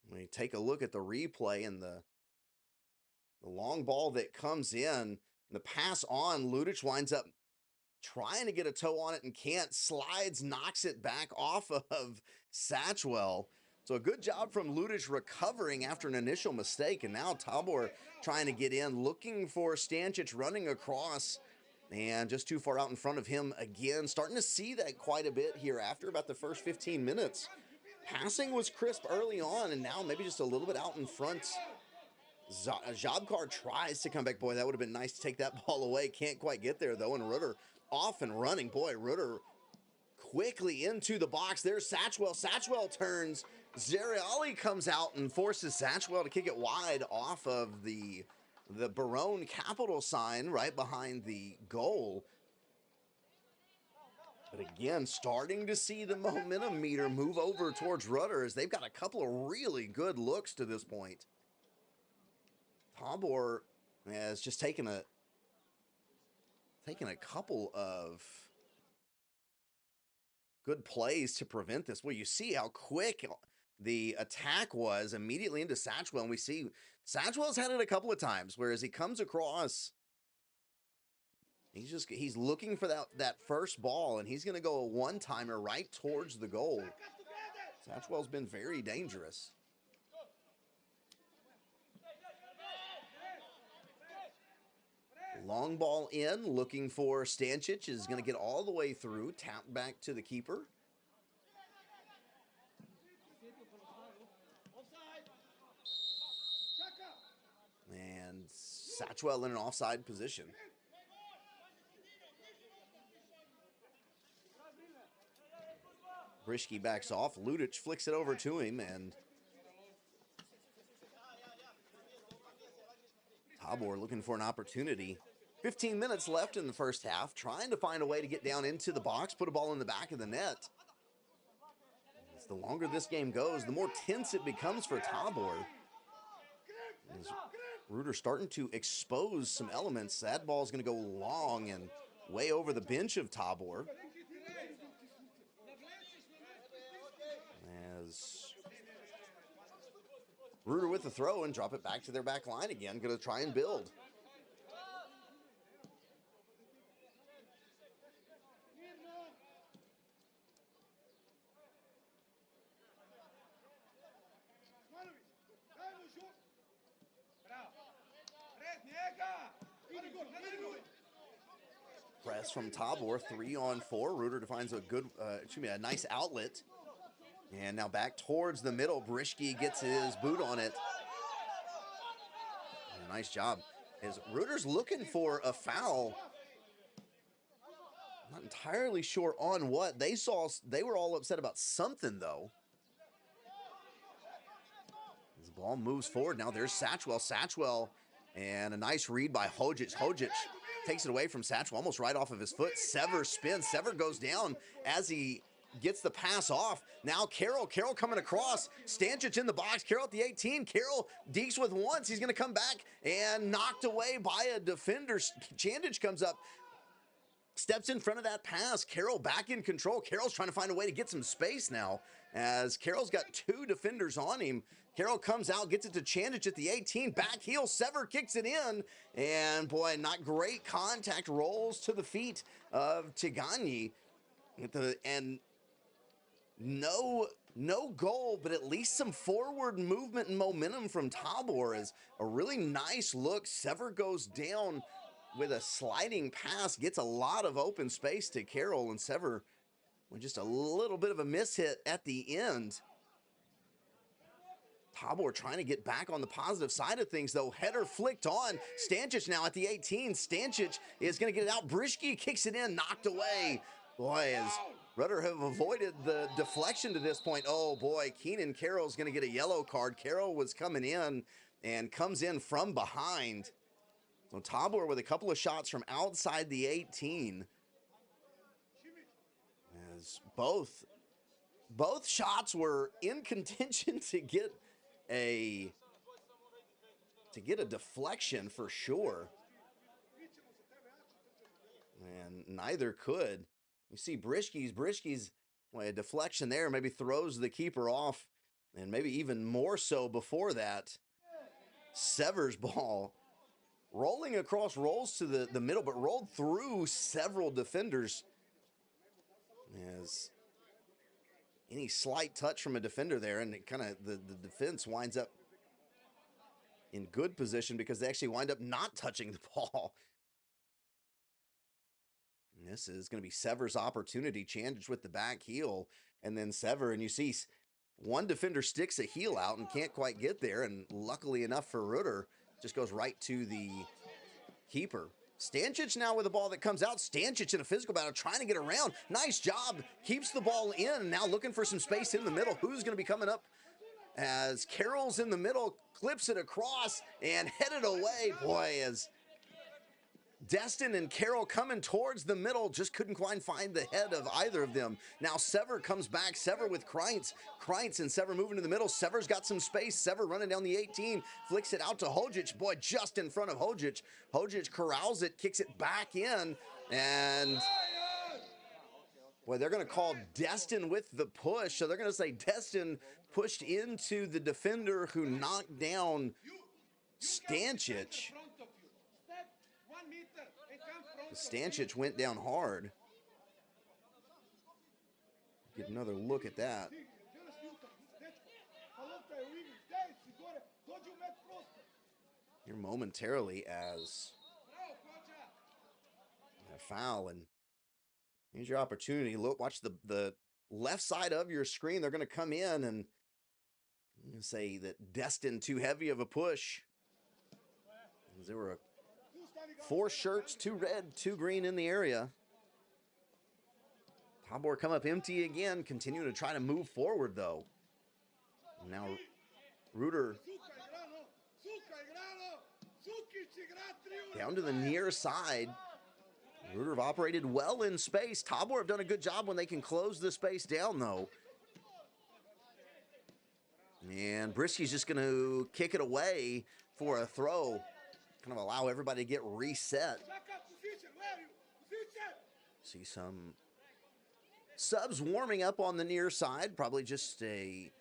We take a look at the replay and the long ball that comes in, the pass on, Ludic winds up trying to get a toe on it and can't, slides, knocks it back off of Satchwell. So a good job from Ludic recovering after an initial mistake, and now Tabor trying to get in, looking for Stanchic running across, and just too far out in front of him again. Starting to see that quite a bit here after about the first 15 minutes. Passing was crisp early on, and now maybe just a little bit out in front. Jobkar tries to come back. Boy, that would have been nice to take that ball away. Can't quite get there, though, and Rudar off and running. Boy, Rudar quickly into the box. There's Satchwell. Satchwell turns. Zeriali comes out and forces Satchwell to kick it wide off of the Barone capital sign right behind the goal. But again, starting to see the momentum meter move over towards Rudar as they've got a couple of really good looks to this point. Tabor has just taken a couple of good plays to prevent this. Well, you see how quick the attack was immediately into Satchwell, and we see Satchwell's had it a couple of times, whereas he comes across, he's looking for that first ball, and he's going to go a one-timer right towards the goal. Satchwell's been very dangerous. Long ball in, looking for Stanchic, is going to get all the way through, tap back to the keeper. And Satchwell in an offside position. Brischke backs off. Ludic flicks it over to him, and Tabor looking for an opportunity. 15 minutes left in the first half, trying to find a way to get down into the box, put a ball in the back of the net. As the longer this game goes, the more tense it becomes for Tabor. As Rudar starting to expose some elements. That ball is going to go long and way over the bench of Tabor. As Rudar with the throw and drop it back to their back line again. Going to try and build. Press from Tabor, 3-on-4. Rudar defines a nice outlet. And now back towards the middle. Brischke gets his boot on it. And a nice job. As Rudar's looking for a foul. Not entirely sure on what. They were all upset about something, though. As the ball moves forward. Now there's Satchwell. Satchwell. And a nice read by Hojic. Hojic takes it away from Satchwell, almost right off of his foot. Sever spins. Sever goes down as he gets the pass off. Now Carroll coming across. Stanchic in the box. Carroll at the 18. Carroll dekes with once. He's going to come back and knocked away by a defender. Chandic comes up, steps in front of that pass. Carroll back in control. Carroll's trying to find a way to get some space now, as Carroll's got two defenders on him. Carroll comes out, gets it to Chandic at the 18. Back heel, Sever kicks it in. And boy, not great contact. Rolls to the feet of Tigani. And no goal, but at least some forward movement and momentum from Tabor. As a really nice look. Sever goes down with a sliding pass, gets a lot of open space to Carroll, and Sever with just a little bit of a miss hit at the end. Tabor trying to get back on the positive side of things, though. Header flicked on. Stanchic now at the 18. Stanchic is going to get it out. Brischke kicks it in, knocked away. Boy, as Rudar have avoided the deflection to this point. Oh boy, Keenan Carroll's going to get a yellow card. Carroll was coming in and comes in from behind. So Tabor with a couple of shots from outside the 18. As both shots were in contention to get a deflection for sure. And neither could. You see Brischke's well, a deflection there, maybe throws the keeper off, and maybe even more so before that. Sever's ball rolling across, rolls to the middle, but rolled through several defenders. As any slight touch from a defender there, and it kind of the defense winds up in good position because they actually wind up not touching the ball. And this is going to be Sever's opportunity. Chandic with the back heel, and then Sever, and you see one defender sticks a heel out and can't quite get there, and luckily enough for Rudar, just goes right to the keeper. Stanchic now with the ball that comes out. Stanchic in a physical battle, trying to get around. Nice job. Keeps the ball in. Now looking for some space in the middle. Who's going to be coming up? As Carroll's in the middle, clips it across and headed away. Boy, as Destin and Carroll coming towards the middle, just couldn't quite find the head of either of them. Now Sever comes back. Sever with Kreitz. Kreitz and Sever moving to the middle. Sever's got some space. Sever running down the 18. Flicks it out to Hojic. Boy, just in front of Hojic. Hojic corrals it, kicks it back in. And boy, they're going to call Destin with the push. So they're going to say Destin pushed into the defender who knocked down Stanchic. Stanchic went down hard. Get another look at that. Here momentarily as A foul, and here's your opportunity. Look, watch the left side of your screen. They're going to come in and say that destined too heavy of a push. There were 4 shirts, 2 red, 2 green in the area. Tabor come up empty again, continuing to try to move forward though. Now Rudar down to the near side. Rudar have operated well in space. Tabor have done a good job when they can close the space down though. And Brisky's just going to kick it away for a throw. Kind of allow everybody to get reset. See some subs warming up on the near side. Probably just a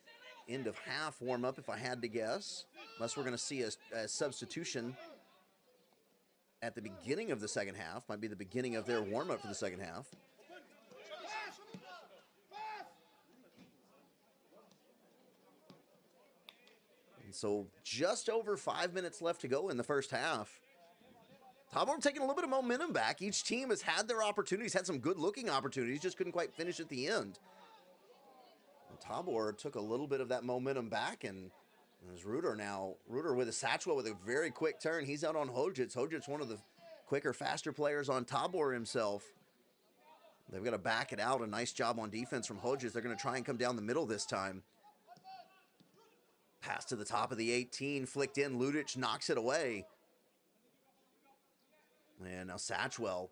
end of half warm up if I had to guess. Unless we're going to see a substitution at the beginning of the second half. Might be the beginning of their warm up for the second half. So just over 5 minutes left to go in the first half. Tabor taking a little bit of momentum back. Each team has had their opportunities, had some good looking opportunities, just couldn't quite finish at the end. And Tabor took a little bit of that momentum back, and there's Rudar now. Rudar with a Satchwell with a very quick turn. He's out on Hojic. Hojic's one of the quicker, faster players on Tabor himself. They've got to back it out. A nice job on defense from Hojic. They're going to try and come down the middle this time. Pass to the top of the 18, flicked in. Ludic knocks it away. And now Satchwell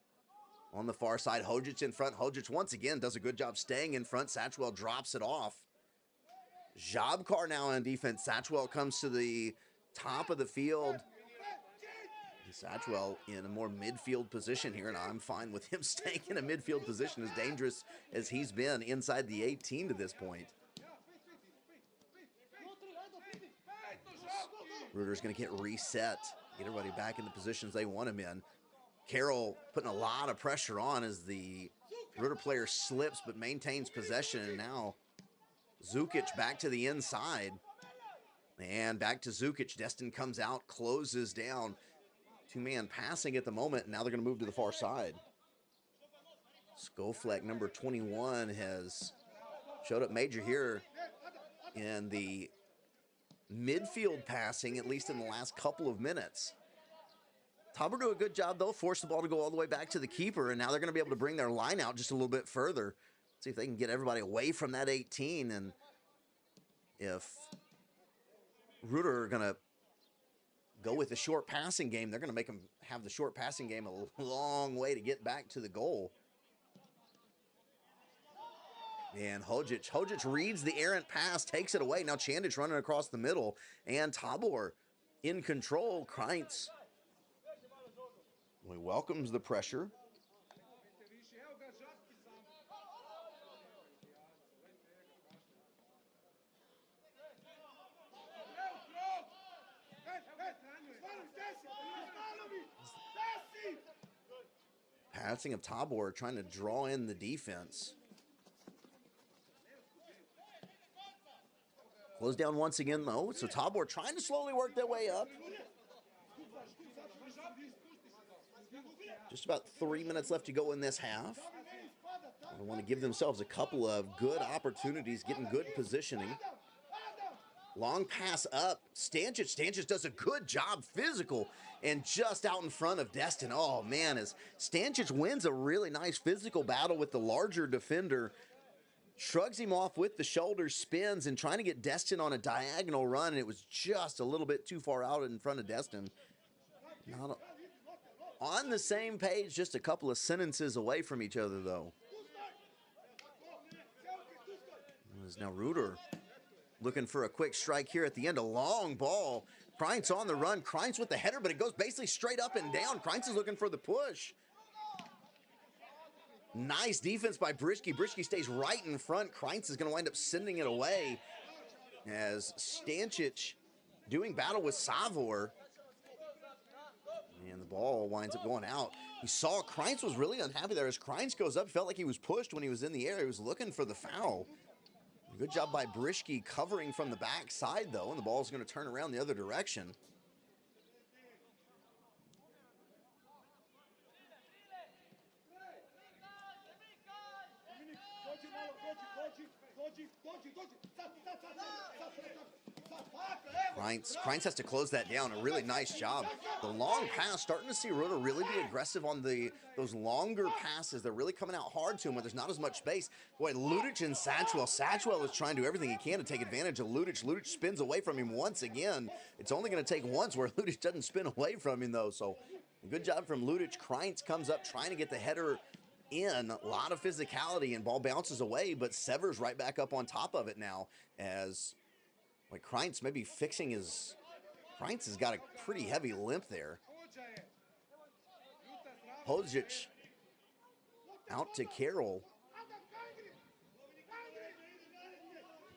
on the far side. Hojic in front. Hojic once again does a good job staying in front. Satchwell drops it off. Jabkar now on defense. Satchwell comes to the top of the field. Satchwell in a more midfield position here, and I'm fine with him staying in a midfield position, as dangerous as he's been inside the 18 to this point. Ruder's going to get reset, get everybody back in the positions they want him in. Carroll putting a lot of pressure on as the Rudar player slips but maintains possession, and now Zukic back to the inside. And back to Zukic. Destin comes out, closes down. 2-man passing at the moment, and now they're going to move to the far side. Skofleck, number 21, has showed up major here in the midfield passing, at least in the last couple of minutes. Tabor do a good job, though. Force the ball to go all the way back to the keeper, and now they're going to be able to bring their line out just a little bit further. See if they can get everybody away from that 18, and if Rudar are going to go with the short passing game, they're going to make them have the short passing game a long way to get back to the goal. And Hojic reads the errant pass, takes it away. Now Chandic running across the middle, and Tabor in control. Kreintz welcomes the pressure. Passing of Tabor trying to draw in the defense. Close down once again, though. So Tabor trying to slowly work their way up. Just about 3 minutes left to go in this half. They want to give themselves a couple of good opportunities, getting good positioning. Long pass up. Stanchic does a good job, physical, and just out in front of Destin. Oh, man, as Stanchic wins a really nice physical battle with the larger defender. Shrugs him off with the shoulder, spins, and trying to get Destin on a diagonal run, and it was just a little bit too far out in front of Destin. Not on the same page, just a couple of sentences away from each other, though. There's now Rudar looking for a quick strike here at the end. A long ball. Kreintz on the run. Kreintz with the header, but it goes basically straight up and down. Kreintz is looking for the push. Nice defense by Brisky. Brisky stays right in front. Kreintz is going to wind up sending it away as Stanchic doing battle with Savor. And the ball winds up going out. You saw Kreintz was really unhappy there. As Kreintz goes up, felt like he was pushed when he was in the air. He was looking for the foul. Good job by Brisky covering from the backside, though, and the ball's going to turn around the other direction. Kreintz has to close that down. A really nice job. The long pass, starting to see Rudar really be aggressive on those longer passes. They're really coming out hard to him when there's not as much space. Boy, Ludic and Satchwell. Satchwell is trying to do everything he can to take advantage of Ludic. Ludic spins away from him once again. It's only going to take once where Ludic doesn't spin away from him, though. So good job from Ludic. Kreintz comes up trying to get the header in. A lot of physicality, and ball bounces away, but Severs right back up on top of it now as... like Kreintz maybe fixing his... Kreintz has got a pretty heavy limp there. Hodzic out to Carroll.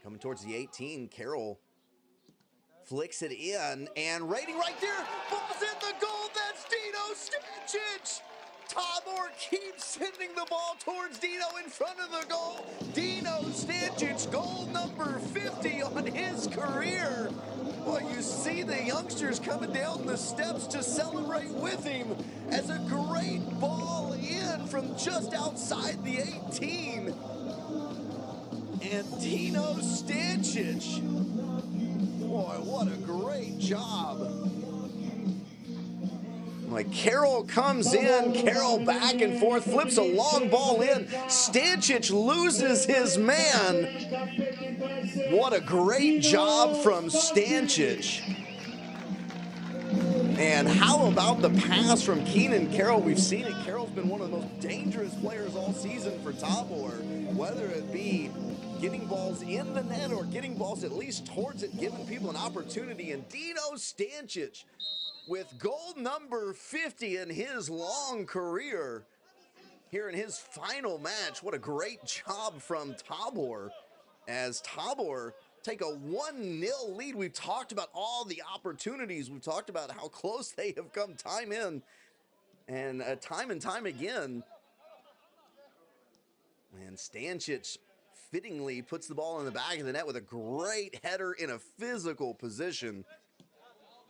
Coming towards the 18, Carroll flicks it in, and rating right there, falls in the goal. That's Dino Stanchic. Tabor keeps sending the ball towards Dino in front of the goal. Dino Stanchic, goal number 50 on his career. Well, you see the youngsters coming down the steps to celebrate with him as a great ball in from just outside the 18. And Dino Stanchic, boy, what a great job. Like Carroll comes in, Carroll back and forth, flips a long ball in. Stanchic loses his man. What a great job from Stanchic. And how about the pass from Keenan Carroll? We've seen it. Carroll's been one of the most dangerous players all season for Tabor, whether it be getting balls in the net or getting balls at least towards it, giving people an opportunity. And Dino Stanchic, with goal number 50 in his long career, here in his final match. What a great job from Tabor, as Tabor take a 1-0 lead. We've talked about all the opportunities. We've talked about how close they have come time in and time again. And Stanchic fittingly puts the ball in the back of the net with a great header in a physical position.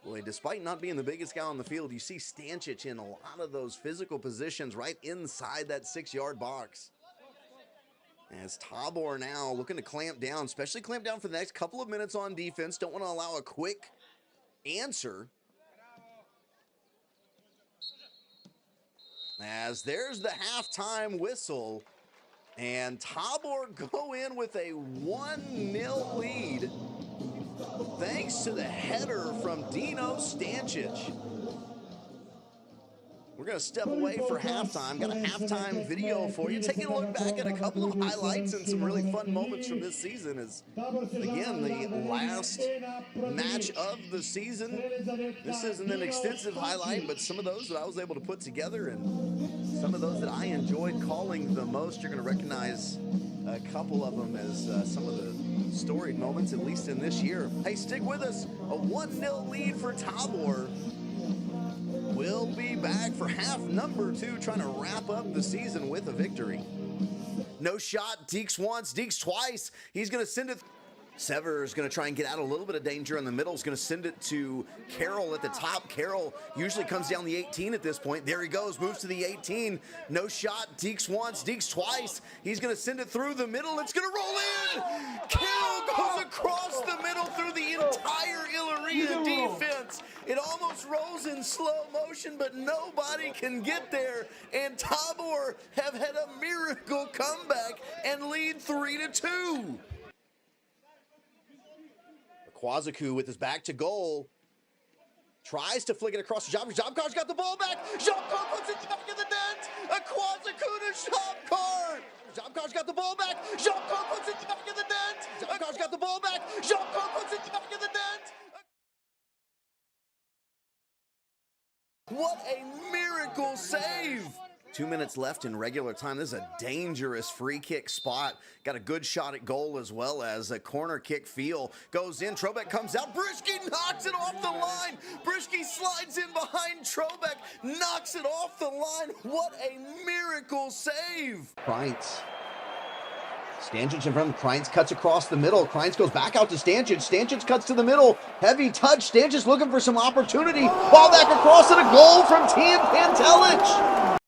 Boy, despite not being the biggest guy on the field, you see Stanchic in a lot of those physical positions right inside that 6-yard box. As Tabor now looking to clamp down, especially clamp down for the next couple of minutes on defense. Don't want to allow a quick answer. As there's the halftime whistle, and Tabor go in with a 1-0 lead. Thanks to the header from Dino Stanchic. We're going to step away for halftime. Got a halftime video for you, taking a look back at a couple of highlights and some really fun moments from this season. As again, the last match of the season. This isn't an extensive highlight, but some of those that I was able to put together and some of those that I enjoyed calling the most. You're going to recognize a couple of them as some of the storied moments, at least in this year. Hey, stick with us. A 1-0 lead for Tabor. We'll be back for half number 2, trying to wrap up the season with a victory. No shot. Deeks once, Deeks twice. He's going to send it. Severs going to try and get out a little bit of danger in the middle. He's going to send it to Carroll at the top. Carroll usually comes down the 18 at this point. There he goes, moves to the 18. No shot. Deeks once, Deeks twice. He's going to send it through the middle. It's going to roll in. Carroll goes across the middle through the entire Illyria defense. It almost rolls in slow motion, but nobody can get there. And Tabor have had a miracle comeback and lead 3-2. Kwazaku with his back to goal. Tries to flick it across to Jobkar. Jobkar's got the ball back. Jobkar puts it back in the net. A Kwazaku to Jobkar. Jobkar's got the ball back. Jobkar puts it back in the net. Jobkar's got the ball back. Jobkar puts it back in the net. What a miracle save. 2 minutes left in regular time. This is a dangerous free kick spot. Got a good shot at goal as well as a corner kick feel. Goes in, Trobeck comes out. Brischke knocks it off the line. Brischke slides in behind Trobeck, knocks it off the line. What a miracle save. Kreintz. Stanchic in front of Kreintz, cuts across the middle. Kreintz goes back out to Stanchic. Stanchic cuts to the middle. Heavy touch. Stanchic looking for some opportunity. Ball back across and a goal from Tian Pantelic.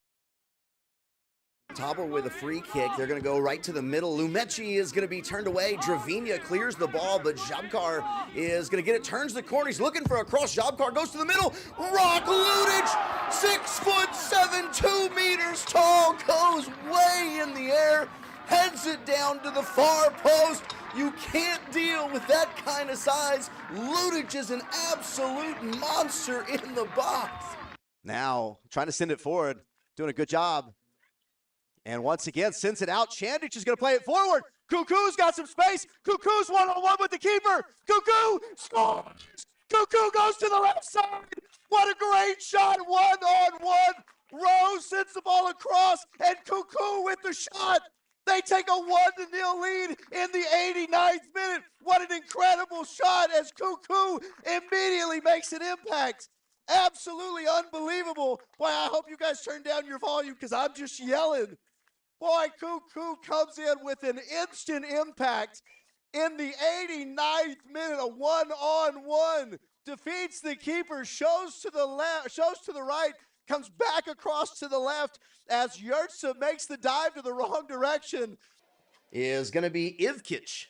Tabor with a free kick. They're going to go right to the middle. Lumechi is going to be turned away. Dravinia clears the ball, but Jabkar is going to get it. Turns the corner. He's looking for a cross. Jabkar goes to the middle. Rock Ludic, 6'7", 2 meters tall, goes way in the air, heads it down to the far post. You can't deal with that kind of size. Ludic is an absolute monster in the box. Now, trying to send it forward, doing a good job. And once again, sends it out. Chandic is going to play it forward. Cuckoo's got some space. Cuckoo's one-on-one with the keeper. Cuckoo scores. Cuckoo goes to the left side. What a great shot. One-on-one. Rose sends the ball across, and Cuckoo with the shot. They take a 1-0 lead in the 89th minute. What an incredible shot as Cuckoo immediately makes an impact. Absolutely unbelievable. Boy, I hope you guys turn down your volume because I'm just yelling. Boy, Cuckoo comes in with an instant impact in the 89th minute. A one-on-one defeats the keeper, shows to the left, shows to the right, comes back across to the left as Yurtsev makes the dive to the wrong direction. Is going to be Ivkic.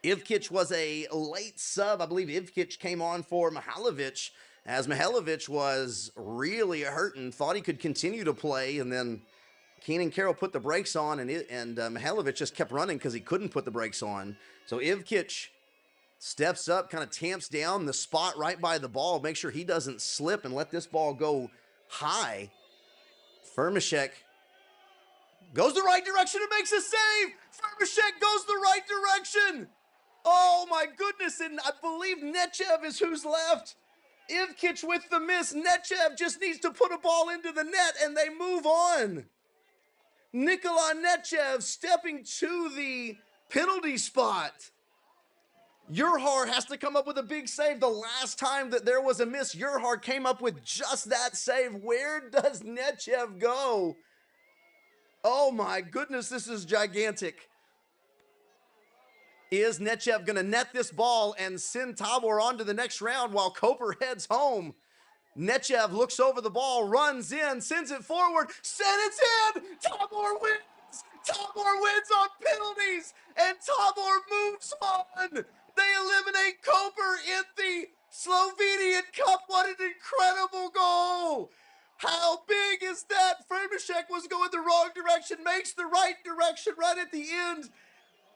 Ivkic was a late sub. I believe Ivkic came on for Mihailovic, as Mihailovic was really hurting, thought he could continue to play, and then Keenan Carroll put the brakes on, and Mihailovic just kept running because he couldn't put the brakes on. So Ivkic steps up, kind of tamps down the spot right by the ball, make sure he doesn't slip and let this ball go high. Firmashek goes the right direction and makes a save. Firmashek goes the right direction. Oh my goodness, and I believe Nechev is who's left. Ivkic with the miss. Nechev just needs to put a ball into the net and they move on. Nikola Nechev stepping to the penalty spot. Urhar has to come up with a big save. The last time that there was a miss, Urhar came up with just that save. Where does Nechev go? Oh my goodness, this is gigantic. Is Nechev going to net this ball and send Tabor on to the next round while Koper heads home? Nechev looks over the ball, runs in, sends it forward, send it's in! Tabor wins! Tabor wins on penalties, and Tabor moves on! They eliminate Koper in the Slovenian Cup. What an incredible goal! How big is that? Firmashek was going the wrong direction, makes the right direction right at the end,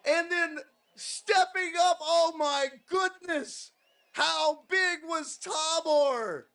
and then stepping up, oh my goodness! How big was Tabor?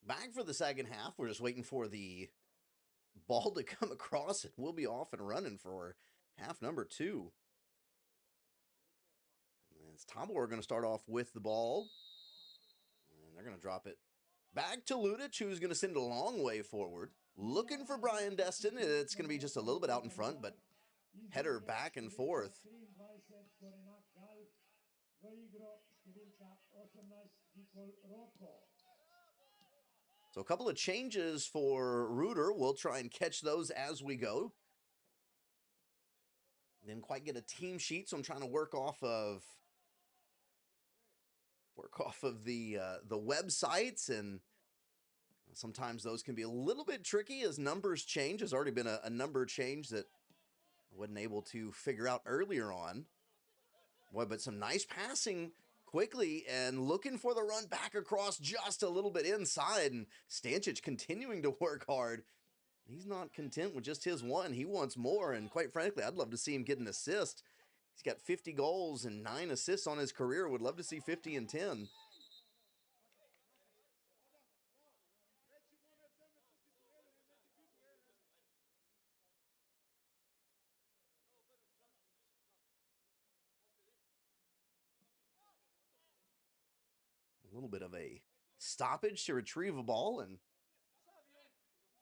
Back for the second half. We're just waiting for the ball to come across, and we'll be off and running for half number 2. As Tabor are going to start off with the ball, and they're going to drop it back to Ludic, who's going to send it a long way forward. Looking for Brian Destin. It's going to be just a little bit out in front, but header back and forth. So a couple of changes for Rudar. We'll try and catch those as we go. Didn't quite get a team sheet, so I'm trying to work off of the websites, and sometimes those can be a little bit tricky as numbers change. There's already been a number change that I wasn't able to figure out earlier on. Boy, but some nice passing quickly and looking for the run back across just a little bit inside, and Stanchic continuing to work hard. He's not content with just his one. He wants more, and quite frankly, I'd love to see him get an assist. He's got 50 goals and 9 assists on his career. Would love to see 50 and 10. A little bit of a stoppage to retrieve a ball and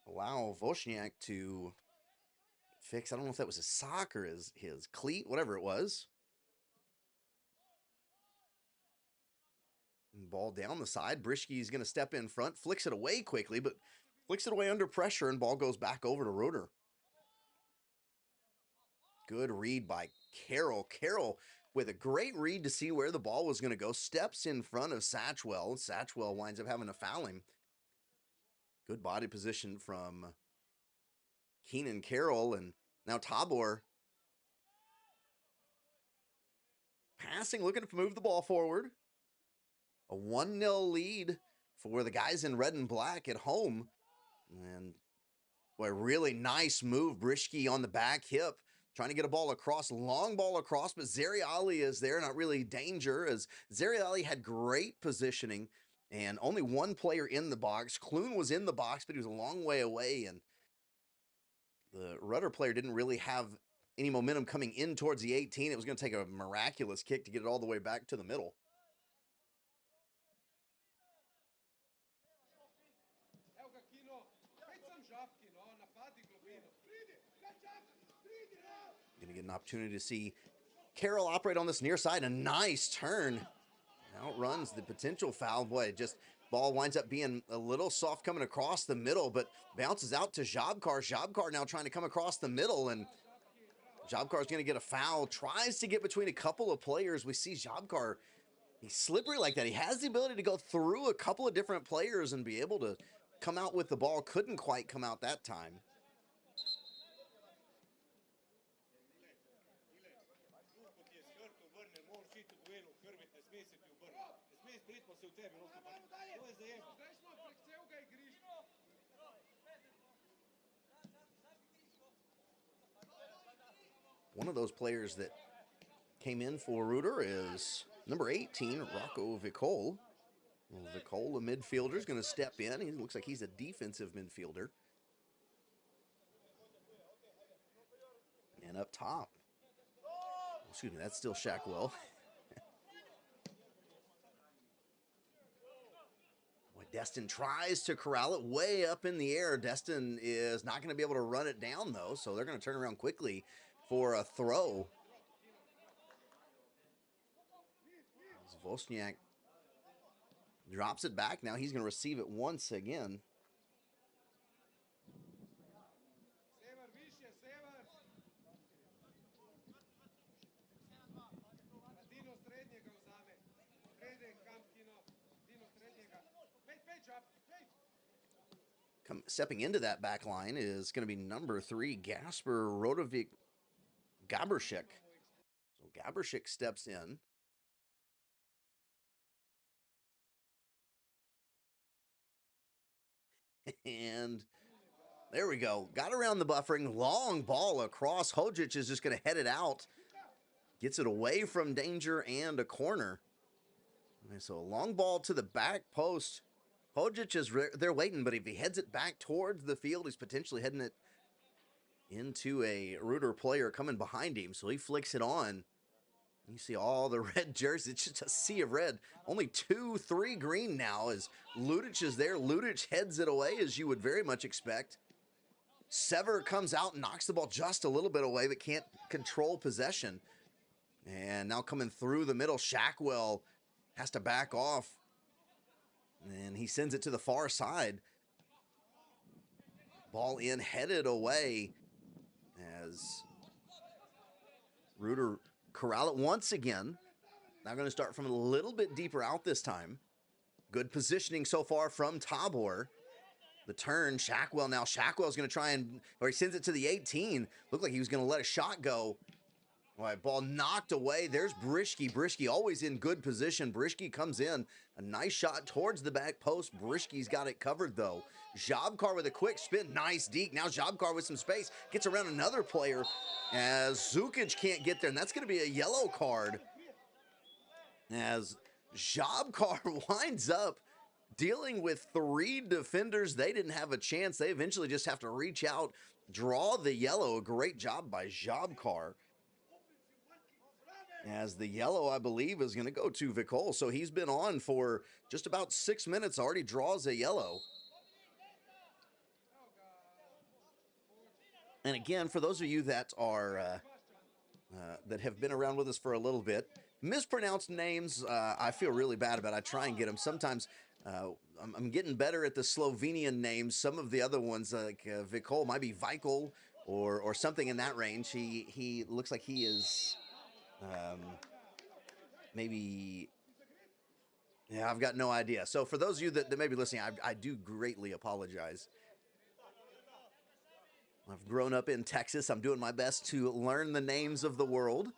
allow Wozniak to fix. I don't know if that was his sock or his cleat, whatever it was. Ball down the side. Brischke's going to step in front, flicks it away quickly, but flicks it away under pressure, and ball goes back over to Rudar. Good read by Carroll. Carroll with a great read to see where the ball was going to go. Steps in front of Satchwell. Satchwell winds up having to foul him. Good body position from Keenan Carroll, and now Tabor passing, looking to move the ball forward. A 1-0 lead for the guys in red and black at home. And boy, really nice move. Brischke on the back hip, trying to get a ball across, long ball across, but Zeriali is there, not really danger, as Zeriali had great positioning and only one player in the box. Clune was in the box, but he was a long way away, and the Rudder player didn't really have any momentum coming in towards the 18. It was going to take a miraculous kick to get it all the way back to the middle. Going to get an opportunity to see Carroll operate on this near side. A nice turn. Outruns the potential foul. Boy, just ball winds up being a little soft coming across the middle, but bounces out to Jabkar. Jabkar now trying to come across the middle, and Jabkar's going to get a foul. Tries to get between a couple of players. We see Jabkar, he's slippery like that. He has the ability to go through a couple of different players and be able to come out with the ball. Couldn't quite come out that time. One of those players that came in for Rudar is number 18, Rocco Vicol. Well, Vicol, a midfielder, is going to step in. He looks like he's a defensive midfielder. And up top, excuse me, that's still Shackwell. Destin tries to corral it way up in the air. Destin is not going to be able to run it down, though, so they're going to turn around quickly for a throw. As Wozniak drops it back. Now he's going to receive it once again. Stepping into that back line is going to be number 3, Gasper Rodovic Gabershik. So Gabershik steps in. And there we go. Got around the buffering. Long ball across. Hojic is just going to head it out. Gets it away from danger and a corner. And so a long ball to the back post. Hodzic is there waiting, but if he heads it back towards the field, he's potentially heading it into a Rudar player coming behind him. So he flicks it on. You see all the red jerseys. It's just a sea of red. Only 2, 3 green now as Ludic is there. Ludic heads it away, as you would very much expect. Sever comes out and knocks the ball just a little bit away, but can't control possession. And now coming through the middle, Shackwell has to back off. And he sends it to the far side. Ball in, headed away as Rudar corral it once again. Now going to start from a little bit deeper out this time. Good positioning so far from Tabor. The turn, Shackwell now. Shackwell's going to try and, or he sends it to the 18. Looked like he was going to let a shot go. All right, ball knocked away. There's Brischke. Brischke always in good position. Brischke comes in. A nice shot towards the back post. Brischke's got it covered, though. Jabkar with a quick spin. Nice deke. Now Jabkar with some space. Gets around another player as Zukic can't get there, and that's going to be a yellow card as Jabkar winds up dealing with 3 defenders. They didn't have a chance. They eventually just have to reach out, draw the yellow. A great job by Jabkar. As the yellow, I believe, is going to go to Vicol. So he's been on for just about 6 minutes, already draws a yellow. And again, for those of you that are that have been around with us for a little bit, mispronounced names, I feel really bad about. I try and get them. Sometimes I'm getting better at the Slovenian names. Some of the other ones, like Vicol, might be Vicol or something in that range. He looks like he is maybe. Yeah, I've got no idea. So for those of you that may be listening, I do greatly apologize. I've grown up in Texas. I'm doing my best to learn the names of the world.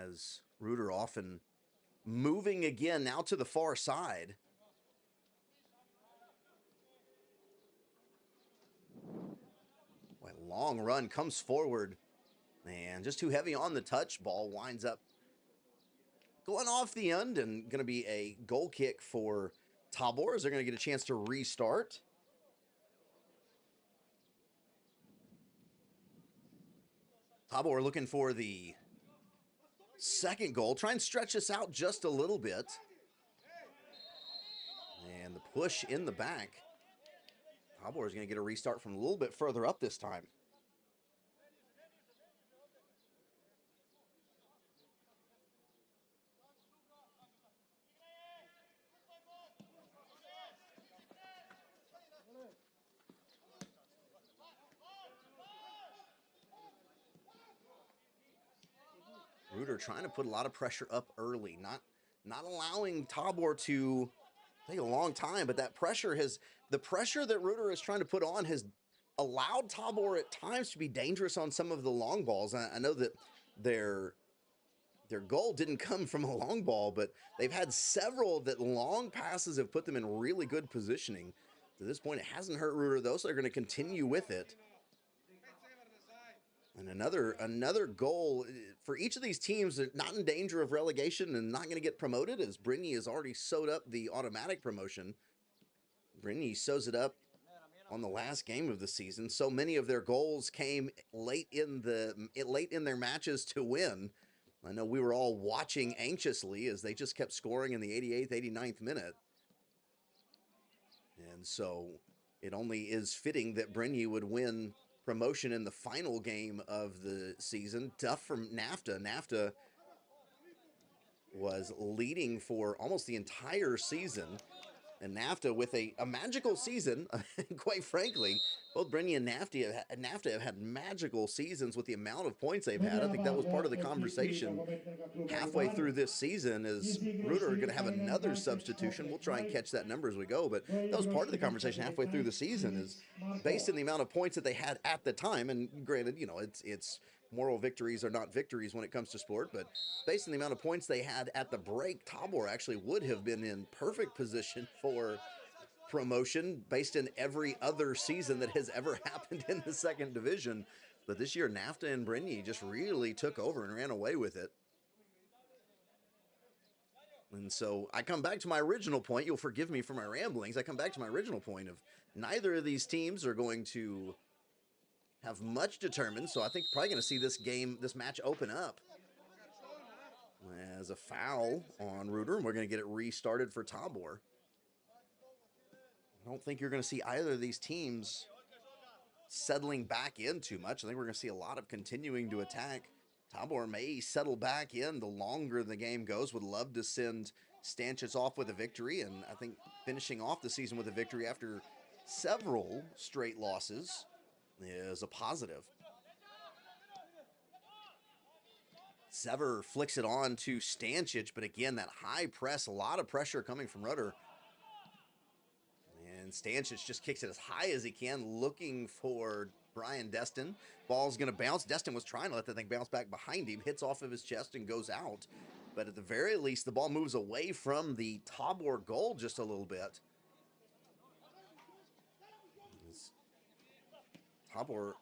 As Rudar often moving again now to the far side. Boy, long run comes forward. And just too heavy on the touch. Ball winds up going off the end and going to be a goal kick for Tabor as they're going to get a chance to restart. Tabor looking for the second goal. Try and stretch this out just a little bit. And the push in the back. Tabor is going to get a restart from a little bit further up this time. Rudar trying to put a lot of pressure up early, not allowing Tabor to take a long time, but that pressure the pressure that Rudar is trying to put on has allowed Tabor at times to be dangerous on some of the long balls. I know that their goal didn't come from a long ball, but they've had several that long passes have put them in really good positioning. To this point, it hasn't hurt Rudar, though, so they're going to continue with it. And another goal for each of these teams. They're not in danger of relegation and not going to get promoted, as Velenje has already sewed up the automatic promotion. Velenje sews it up on the last game of the season. So many of their goals came late in their matches to win. I know we were all watching anxiously as they just kept scoring in the 88th, 89th minute. And so it only is fitting that Velenje would win promotion in the final game of the season. Tough from NAFTA. NAFTA was leading for almost the entire season. And NAFTA with a magical season, quite frankly. Both Velenje and NAFTA have had magical seasons with the amount of points they've had. I think that was part of the conversation halfway through this season is Rudar are going to have another substitution. We'll try and catch that number as we go, but that was part of the conversation halfway through the season is based on the amount of points that they had at the time. And granted, you know, it's moral victories are not victories when it comes to sport, but based on the amount of points they had at the break, Tabor actually would have been in perfect position for promotion based in every other season that has ever happened in the second division. But this year, NAFTA and Velenje just really took over and ran away with it. And so I come back to my original point. You'll forgive me for my ramblings. I come back to my original point of neither of these teams are going to have much determined. So I think probably going to see this match open up as a foul on Rudar. And we're going to get it restarted for Tabor. I don't think you're going to see either of these teams settling back in too much. I think we're going to see a lot of continuing to attack. Tabor may settle back in the longer the game goes. Would love to send Stanchic off with a victory, and I think finishing off the season with a victory after several straight losses is a positive. Sever flicks it on to Stanchic, but again, that high press, a lot of pressure coming from Rudar. And Stanchic just kicks it as high as he can, looking for Brian Destin. Ball's going to bounce. Destin was trying to let that thing bounce back behind him, hits off of his chest and goes out. But at the very least, the ball moves away from the Tabor goal just a little bit. Tabor,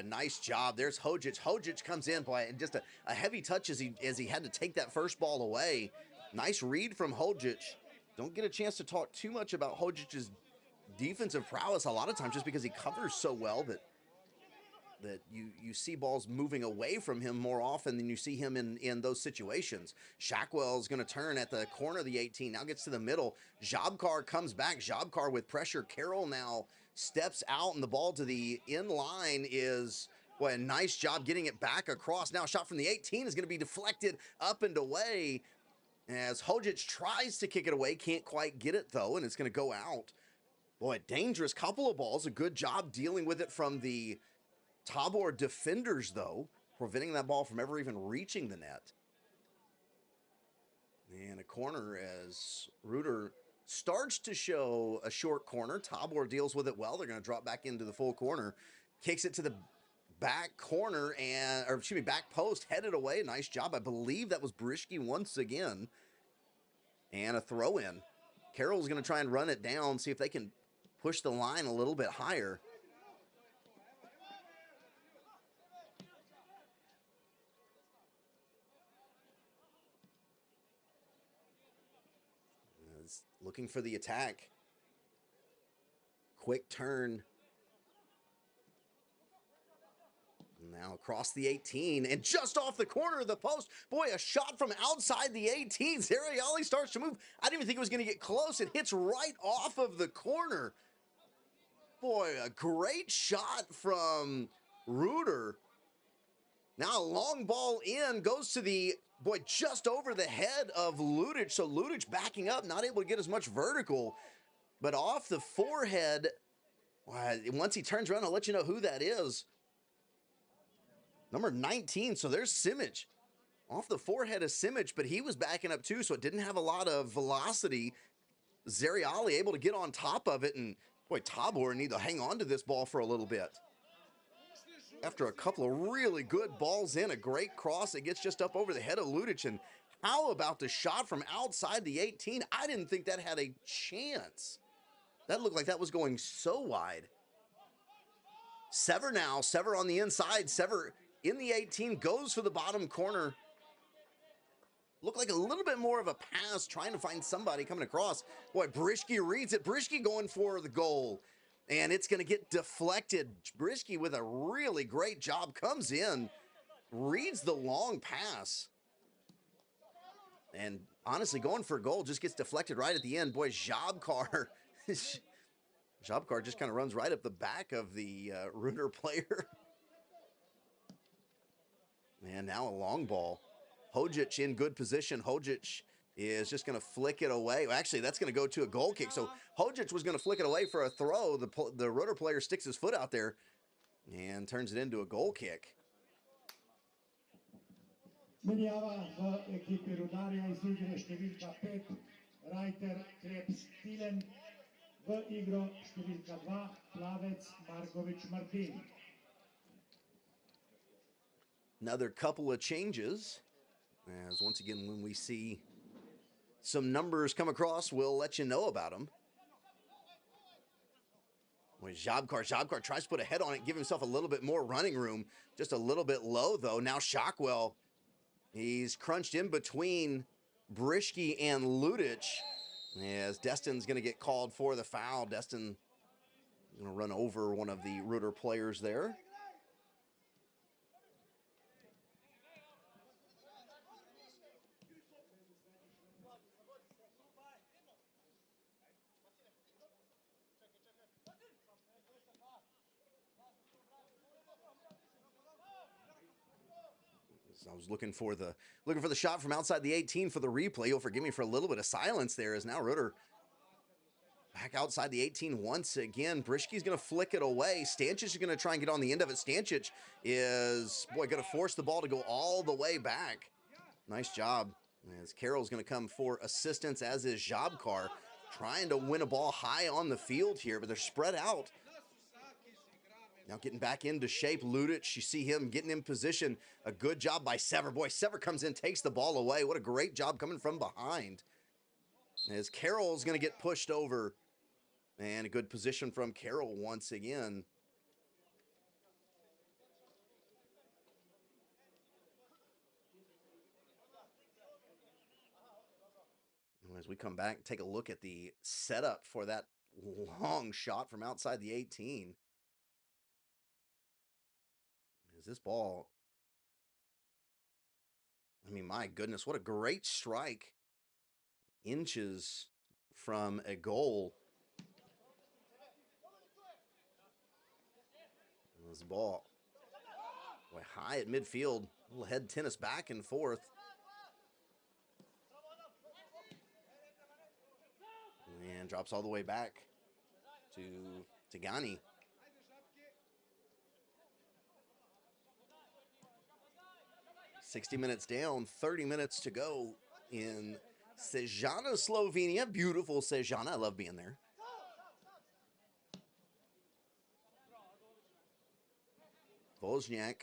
nice job. There's Hojic. Hojic comes in, boy, and just a heavy touch as he had to take that first ball away. Nice read from Hojic. Don't get a chance to talk too much about Hojic's defensive prowess a lot of times, just because he covers so well that you see balls moving away from him more often than you see him in those situations. Shackwell's going to turn at the corner of the 18, now gets to the middle. Jabkar comes back. Jabkar with pressure. Carroll now steps out, and the ball to the in line is, boy, a nice job getting it back across. Now a shot from the 18 is going to be deflected up and away as Hojic tries to kick it away. Can't quite get it, though, and it's going to go out. Boy, dangerous couple of balls. A good job dealing with it from the Tabor defenders, though, preventing that ball from ever even reaching the net. And a corner as Rudar starts to show a short corner. Tabor deals with it well. They're going to drop back into the full corner. Kicks it to the back corner, back post, headed away. Nice job. I believe that was Brishke once again. And a throw in. Carroll's going to try and run it down, see if they can push the line a little bit higher. Looking for the attack. Quick turn. Now across the 18 and just off the corner of the post. Boy, a shot from outside the 18. Zariali starts to move. I didn't even think it was going to get close. It hits right off of the corner. Boy, a great shot from Rudar. Now a long ball in, goes to the, boy, just over the head of Ludic. So Ludic backing up, not able to get as much vertical, but off the forehead. Once he turns around, I'll let you know who that is. Number 19, so there's Simic. Off the forehead of Simic, but he was backing up too, so it didn't have a lot of velocity. Zariali able to get on top of it, and boy, Tabor need to hang on to this ball for a little bit. After a couple of really good balls in, a great cross, it gets just up over the head of Ludic. And how about the shot from outside the 18? I didn't think that had a chance. That looked like that was going so wide. Sever now, Sever on the inside. Sever in the 18, goes for the bottom corner. Looked like a little bit more of a pass, trying to find somebody coming across. Boy, Brishke reads it. Brishke going for the goal. And it's going to get deflected. Brishke with a really great job. Comes in, reads the long pass. And honestly, going for a goal just gets deflected right at the end. Boy, Jabkar. Jabkar just kind of runs right up the back of the Rudar player. And now a long ball. Hojic in good position. Hojic is just going to flick it away. Well, actually, that's going to go to a goal kick. So Hojic was going to flick it away for a throw. The Rudar player sticks his foot out there and turns it into a goal kick. Menjava v ekipi Rudarja iz igre številka 5, Rajter Krepstilen, v igro številka 2, Plavec Marković Martin. Another couple of changes, as once again, when we see some numbers come across, we'll let you know about them. When Jabkar tries to put a head on it, give himself a little bit more running room, just a little bit low though. Now Shockwell, he's crunched in between Brischke and Ludic. As Destin's going to get called for the foul. Destin going to run over one of the Rudar players there. I was looking for the shot from outside the 18 for the replay. You'll forgive me for a little bit of silence there, as now Rudar back outside the 18 once again. Brischke's going to flick it away. Stanchic is going to try and get on the end of it. Stanchic is, going to force the ball to go all the way back. Nice job. As Carroll's going to come for assistance, as is Jabkar, trying to win a ball high on the field here, but they're spread out. Now getting back into shape, Ludic, you see him getting in position. A good job by Sever. Boy, Sever comes in, takes the ball away. What a great job coming from behind. As Carroll's going to get pushed over. And a good position from Carroll once again. As we come back, take a look at the setup for that long shot from outside the 18. This ball, I mean, my goodness, what a great strike. Inches from a goal. This ball, boy, high at midfield, a little head tennis back and forth. And drops all the way back to Tigani. 60 minutes down, 30 minutes to go in Sežana, Slovenia. Beautiful Sežana. I love being there. Wozniak,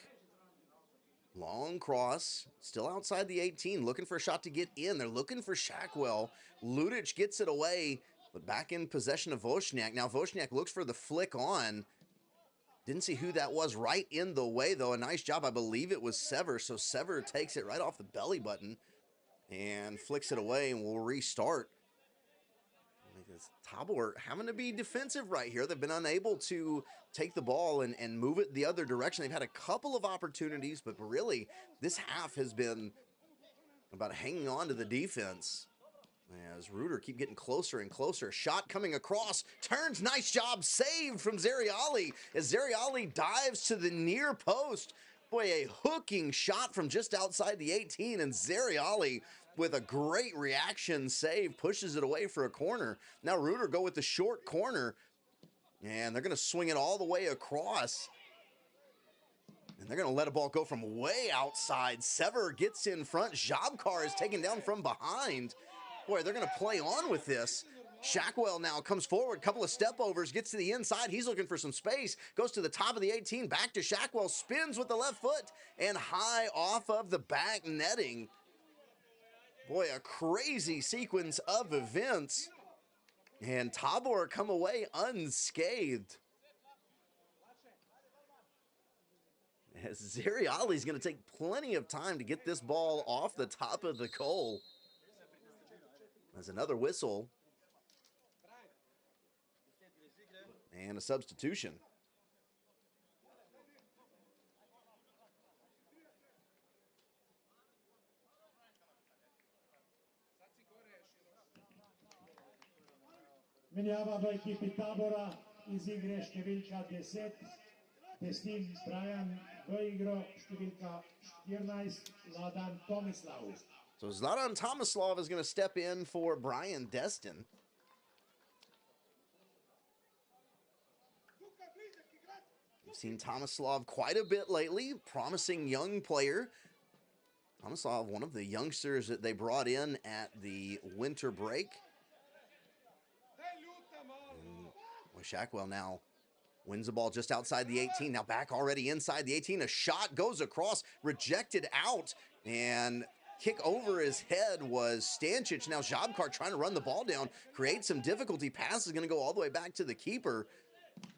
long cross, still outside the 18, looking for a shot to get in. They're looking for Shackwell. Ludic gets it away, but back in possession of Wozniak. Now Wozniak looks for the flick on. Didn't see who that was right in the way, though. A nice job. I believe it was Sever. So Sever takes it right off the belly button and flicks it away, and we'll restart. Tabor having to be defensive right here. They've been unable to take the ball and move it the other direction. They've had a couple of opportunities, but really this half has been about hanging on to the defense. As Rudar keep getting closer and closer. Shot coming across. Turns. Nice job. Saved from Zeriali. As Zeriali dives to the near post. Boy, a hooking shot from just outside the 18. And Zeriali, with a great reaction save, pushes it away for a corner. Now Rudar go with the short corner. And they're going to swing it all the way across. And they're going to let a ball go from way outside. Sever gets in front. Jabkar is taken down from behind. Boy, they're going to play on with this. Shackwell now comes forward, couple of step overs, gets to the inside. He's looking for some space, goes to the top of the 18, back to Shackwell, spins with the left foot, and high off of the back netting. Boy, a crazy sequence of events. And Tabor come away unscathed. As Zeriali's going to take plenty of time to get this ball off the top of the goal. There's another whistle. And a substitution. Menjava v ekipi Tabora iz igre številka 10. Testin Brian v igro številka 14. Ladan Tomislav. So Zlatan Tomislav is going to step in for Brian Destin. We've seen Tomislav quite a bit lately. Promising young player. Tomislav, one of the youngsters that they brought in at the winter break. And Shackwell now wins the ball just outside the 18. Now back already inside the 18. A shot goes across, rejected out, and kick over his head was Stanchic. Now Jabkar trying to run the ball down, create some difficulty. Pass is going to go all the way back to the keeper.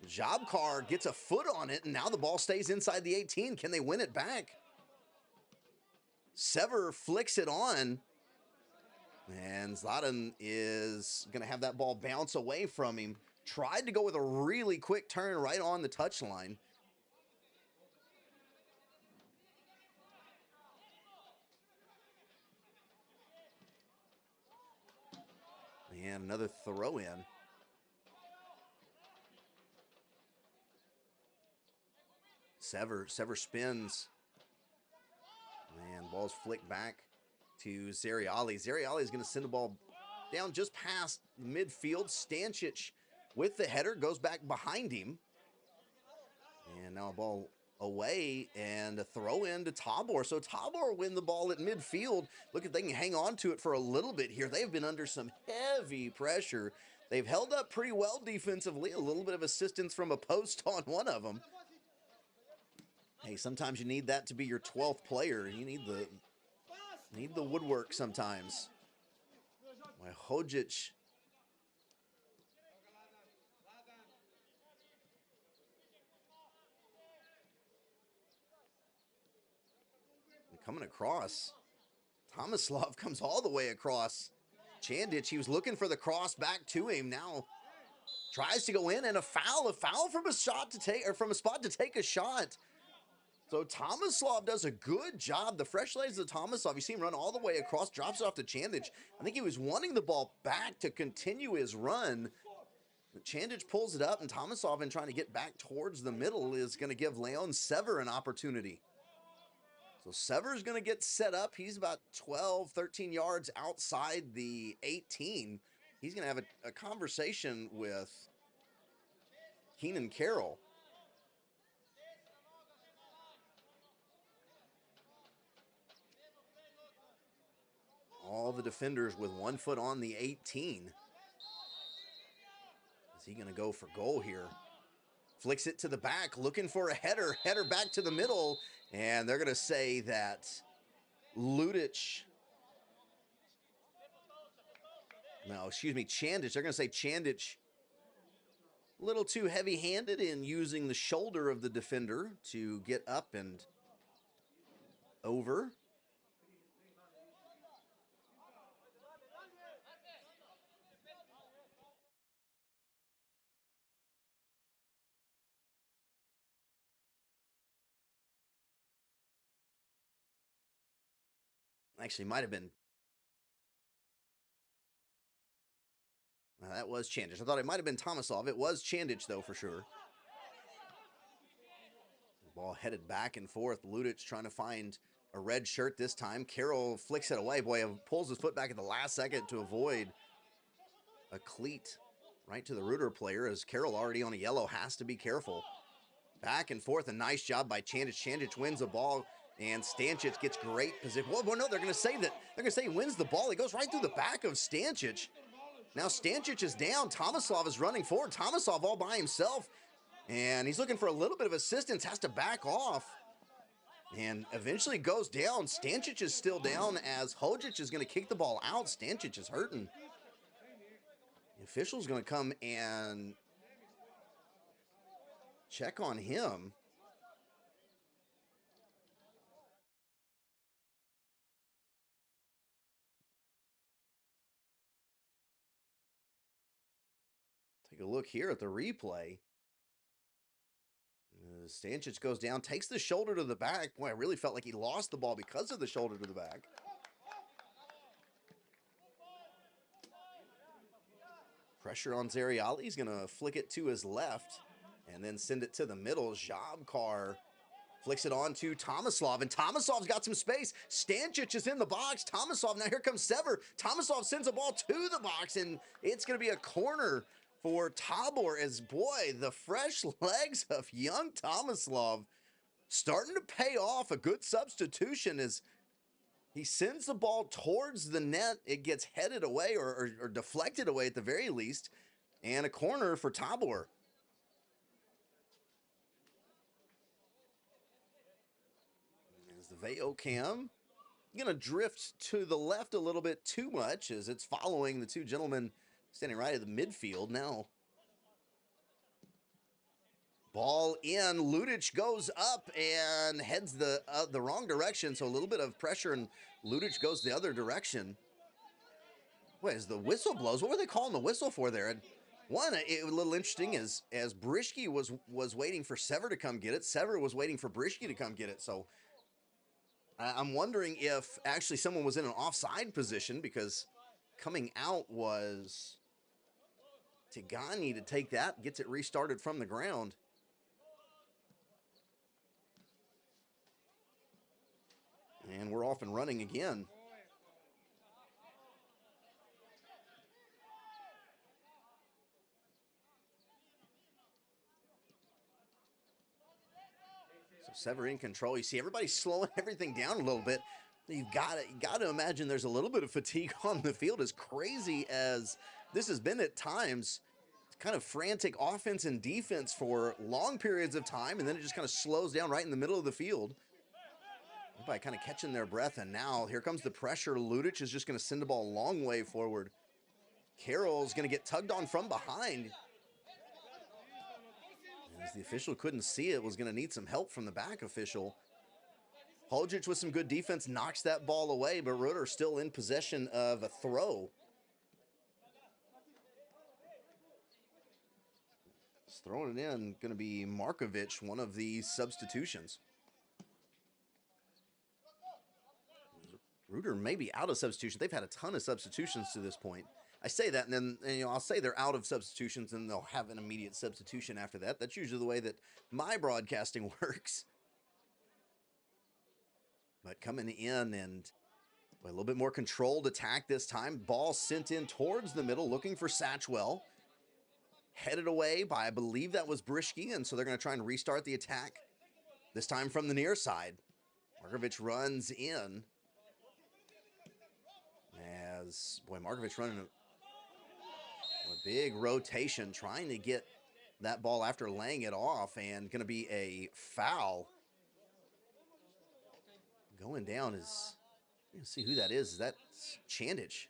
Jabkar gets a foot on it, and now the ball stays inside the 18. Can they win it back? Sever flicks it on. And Zlatan is going to have that ball bounce away from him. Tried to go with a really quick turn right on the touchline. And another throw in. Sever spins. And ball's flicked back to Zariali. Zariali is going to send the ball down just past midfield. Stanchic with the header goes back behind him. And now a ball away and a throw in to Tabor. So Tabor win the ball at midfield. Look if they can hang on to it for a little bit here. They've been under some heavy pressure. They've held up pretty well defensively. A little bit of assistance from a post on one of them. Hey, sometimes you need that to be your 12th player. You need the woodwork sometimes. Why Hodzic coming across. Tomislav comes all the way across. Chandic, he was looking for the cross back to him. Now tries to go in, and a foul from a shot to take, or from a spot to take a shot. So Tomislav does a good job. The fresh legs of Tomislav, you see him run all the way across, drops it off to Chandic. I think he was wanting the ball back to continue his run. But Chandic pulls it up, and Tomislav, in trying to get back towards the middle, is going to give Leon Sever an opportunity. So Sever's going to get set up. He's about 12, 13 yards outside the 18. He's going to have a conversation with Keenan Carroll. All the defenders with 1 foot on the 18. Is he going to go for goal here? Flicks it to the back, looking for a header. Header back to the middle. And they're going to say that Ludic. No, excuse me, Chandic. They're going to say Chandic a little too heavy-handed in using the shoulder of the defender to get up and over. Actually, might have been. That was Chandic. I thought it might have been Tomislav. It was Chandic, though, for sure. The ball headed back and forth. Ludic trying to find a red shirt this time. Carroll flicks it away. Boy, pulls his foot back at the last second to avoid a cleat right to the Rudar player, as Carroll already on a yellow has to be careful. Back and forth. A nice job by Chandic. Chandic wins the ball. And Stanchic gets great position. Well, no, they're going to say that. They're going to say he wins the ball. He goes right through the back of Stanchic. Now Stanchic is down. Tomislav is running forward. Tomislav all by himself. And he's looking for a little bit of assistance. Has to back off. And eventually goes down. Stanchic is still down, as Hodzic is going to kick the ball out. Stanchic is hurting. The official's going to come and check on him. Take a look here at the replay. Stanchic goes down, takes the shoulder to the back. Boy, I really felt like he lost the ball because of the shoulder to the back. Pressure on Zariali. He's going to flick it to his left and then send it to the middle. Jabkar flicks it on to Tomislav, and Tomislav's got some space. Stanchic is in the box. Tomislav, now here comes Sever. Tomislav sends the ball to the box, and it's going to be a corner for Tabor, as, boy, the fresh legs of young Tomislav starting to pay off. A good substitution as he sends the ball towards the net. It gets headed away or deflected away at the very least, and a corner for Tabor. As the Veo cam going to drift to the left a little bit too much, as it's following the two gentlemen standing right at the midfield. Now ball in. Ludic goes up and heads the wrong direction, so a little bit of pressure, and Ludic goes the other direction. What as the whistle blows? What were they calling the whistle for there? And one, a little interesting is as Brishke was waiting for Sever to come get it. Sever was waiting for Brishke to come get it. So I'm wondering if actually someone was in an offside position because coming out was Tigani to take that, gets it restarted from the ground. And we're off and running again. So Sever in control. You see everybody slowing everything down a little bit. You got to imagine there's a little bit of fatigue on the field. As crazy as this has been at times, kind of frantic offense and defense for long periods of time, and then it just kind of slows down right in the middle of the field. Everybody kind of catching their breath, and now here comes the pressure. Ludic is just going to send the ball a long way forward. Carroll's going to get tugged on from behind. As the official couldn't see it, was going to need some help from the back official. Holjic with some good defense knocks that ball away, but Rudar still in possession of a throw. Just throwing it in, going to be Markovic, one of the substitutions. Rudar may be out of substitution. They've had a ton of substitutions to this point. I say that, and then I'll say they're out of substitutions, and they'll have an immediate substitution after that. That's usually the way that my broadcasting works. But coming in and a little bit more controlled attack this time. Ball sent in towards the middle, looking for Satchwell. Headed away by, I believe that was Brishke, and so they're going to try and restart the attack. This time from the near side. Markovic runs in. As, Markovic running a big rotation, trying to get that ball after laying it off, and going to be a foul. Going down is, let's see who that is. That's Chandich.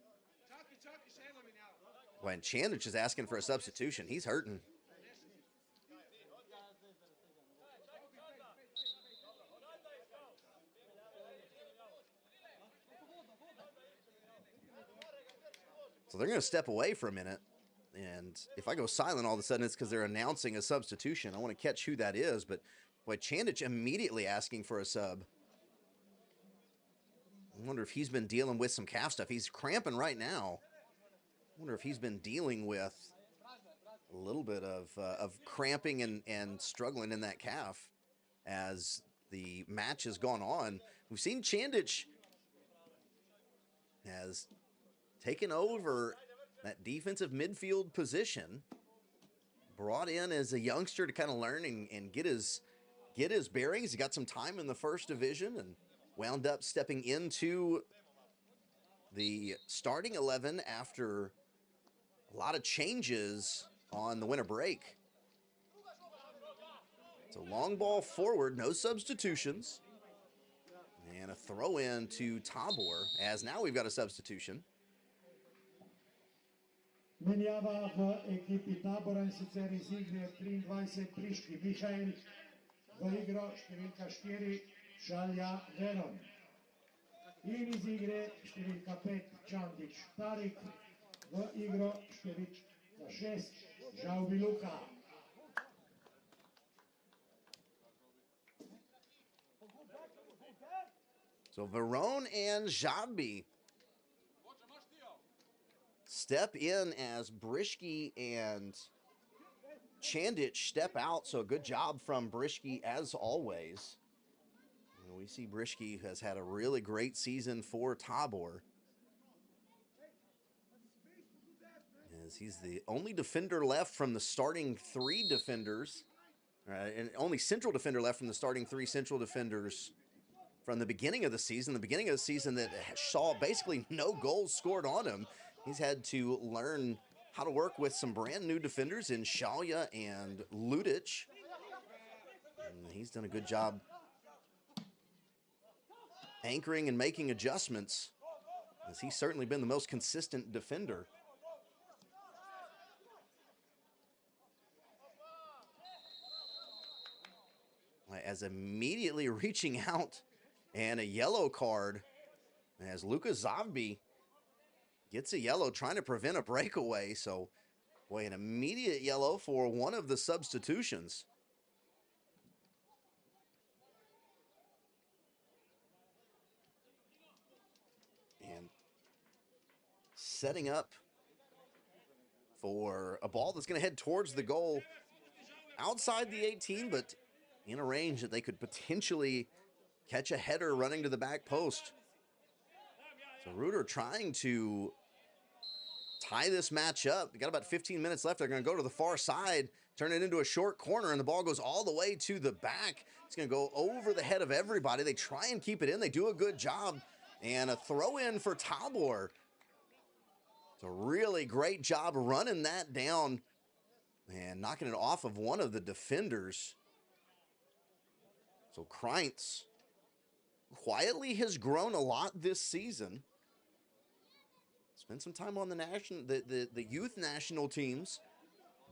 When Chandich is asking for a substitution, he's hurting. So they're going to step away for a minute. And if I go silent all of a sudden, it's because they're announcing a substitution. I want to catch who that is. But Chandich immediately asking for a sub. I wonder if he's been dealing with some calf stuff. He's cramping right now. I wonder if he's been dealing with a little bit of cramping and struggling in that calf as the match has gone on. We've seen Chandich has taken over that defensive midfield position, brought in as a youngster to kind of learn and get his bearings. He got some time in the first division and wound up stepping into the starting 11 after a lot of changes on the winter break. It's a long ball forward, no substitutions. And a throw in to Tabor, as now we've got a substitution. Menjava v ekipi Tabora, in sicer iz igre 23 Priški Mihael, v igro številka 4 Šalja Veron. In iz igre številka 5 Čandić Tarik, v igro številka 6 Žalbi Luka. So Veron and Žalbi step in as Brishke and Chandich step out. So a good job from Brishke as always. And we see Brishke has had a really great season for Tabor, as he's the only defender left from the starting 3 defenders, and only central defender left from the starting 3 central defenders from the beginning of the season. The beginning of the season that saw basically no goals scored on him. He's had to learn how to work with some brand new defenders in Shalya and Ludic. And he's done a good job anchoring and making adjustments, as he's certainly been the most consistent defender. As immediately reaching out, and a yellow card as Luka Zavbi Gets a yellow, trying to prevent a breakaway. So, boy, an immediate yellow for one of the substitutions. And setting up for a ball that's going to head towards the goal outside the 18, but in a range that they could potentially catch a header running to the back post. So Rudar trying to tie this match up. They got about 15 minutes left. They're going to go to the far side, turn it into a short corner, and the ball goes all the way to the back. It's going to go over the head of everybody. They try and keep it in. They do a good job. And a throw in for Tabor. It's a really great job running that down and knocking it off of one of the defenders. So Kreintz quietly has grown a lot this season. Spent some time on the youth national teams.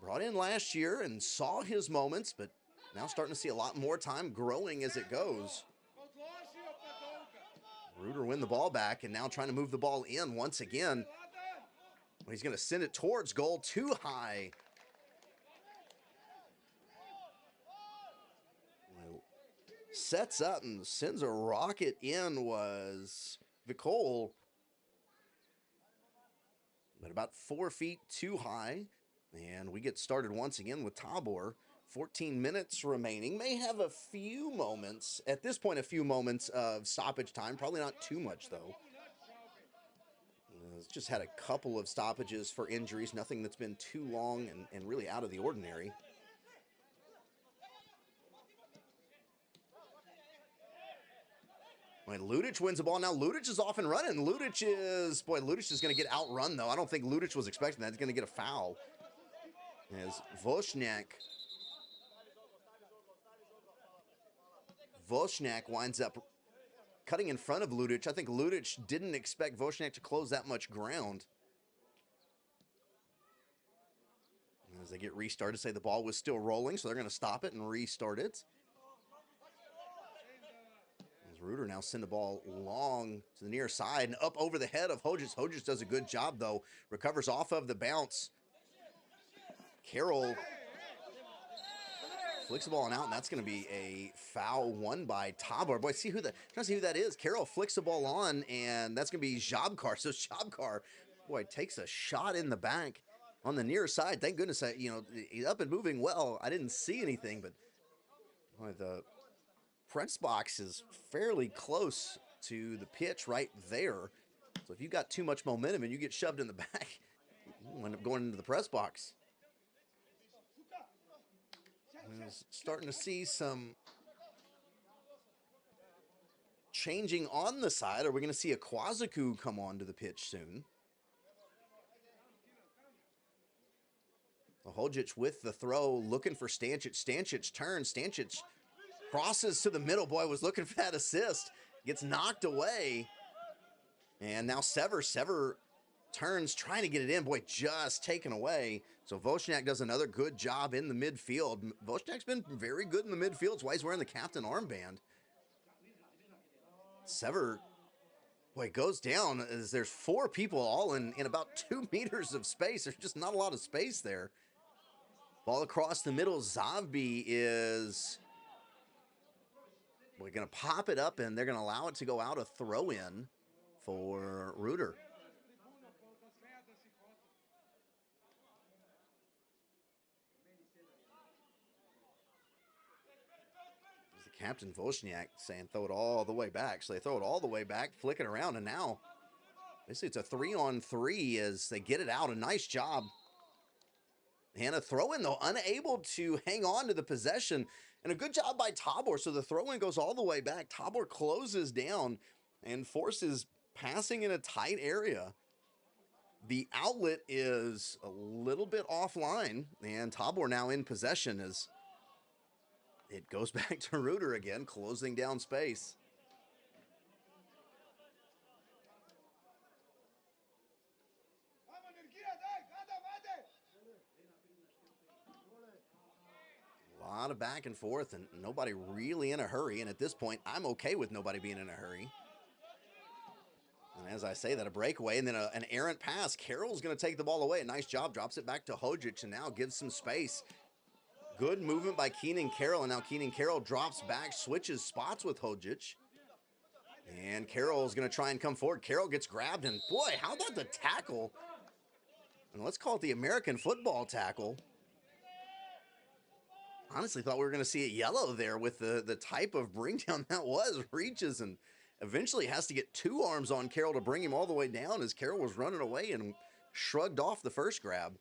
Brought in last year and saw his moments, but now starting to see a lot more time growing as it goes. Rudar win the ball back and now trying to move the ball in once again. He's going to send it towards goal, too high. Sets up and sends a rocket in was Vicole. But about 4 feet too high. And we get started once again with Tabor. 14 minutes remaining. May have a few moments, at this point, a few moments of stoppage time. Probably not too much, though. It's just had a couple of stoppages for injuries. Nothing that's been too long and really out of the ordinary. Ludic wins the ball. Now Ludic is off and running. Ludic is going to get outrun, though. I don't think Ludic was expecting that. He's going to get a foul. As Vosniak winds up cutting in front of Ludic. I think Ludic didn't expect Vosniak to close that much ground. As they get restarted, say the ball was still rolling, so they're going to stop it and restart it. Rudar now send the ball long to the near side and up over the head of Hodges. Hodges does a good job, though. Recovers off of the bounce. Carroll flicks the ball on out, and that's going to be a foul won by Tabor. Boy, trying to see who that is. Carroll flicks the ball on, and that's going to be Jabkar. So Jabkar, boy, takes a shot in the back on the near side. Thank goodness, he's up and moving well. I didn't see anything, but boy, the press box is fairly close to the pitch right there. So if you've got too much momentum and you get shoved in the back, you end up going into the press box. Starting to see some changing on the side. Are we going to see a Kwazaku come onto the pitch soon? Hodžić with the throw, looking for Stanchic. Stanchic turns. Stanchic crosses to the middle. Boy, was looking for that assist. Gets knocked away. And now Sever turns, trying to get it in. Boy, just taken away. So Vosniak does another good job in the midfield. Vosniak's been very good in the midfield. That's why he's wearing the captain armband. Sever, boy, goes down as there's 4 people all in about 2 meters of space. There's just not a lot of space there. Ball across the middle. Zavbi is... we're going to pop it up, and they're going to allow it to go out, a throw-in for Rudar. The captain, Vosniak, saying throw it all the way back. So they throw it all the way back, flick it around, and now basically it's a 3-on-3 as they get it out. A nice job. And a throw-in, though, unable to hang on to the possession. And a good job by Tabor. So the throw-in goes all the way back. Tabor closes down and forces passing in a tight area. The outlet is a little bit offline, and Tabor now in possession as it goes back to Rudar again, closing down space. A lot of back and forth, and nobody really in a hurry. And at this point, I'm okay with nobody being in a hurry. And As I say that, a breakaway and then an errant pass. Carroll's going to take the ball away. A nice job. Drops it back to Hojic and now gives some space. Good movement by Keenan Carroll. And now Keenan Carroll drops back, switches spots with Hojic. And Carroll's going to try and come forward. Carroll gets grabbed. And boy, how about the tackle? And let's call it the American football tackle. Honestly thought we were going to see a yellow there with the type of bring down that was. Reaches and eventually has to get two arms on Carroll to bring him all the way down as Carroll was running away and shrugged off the first grab.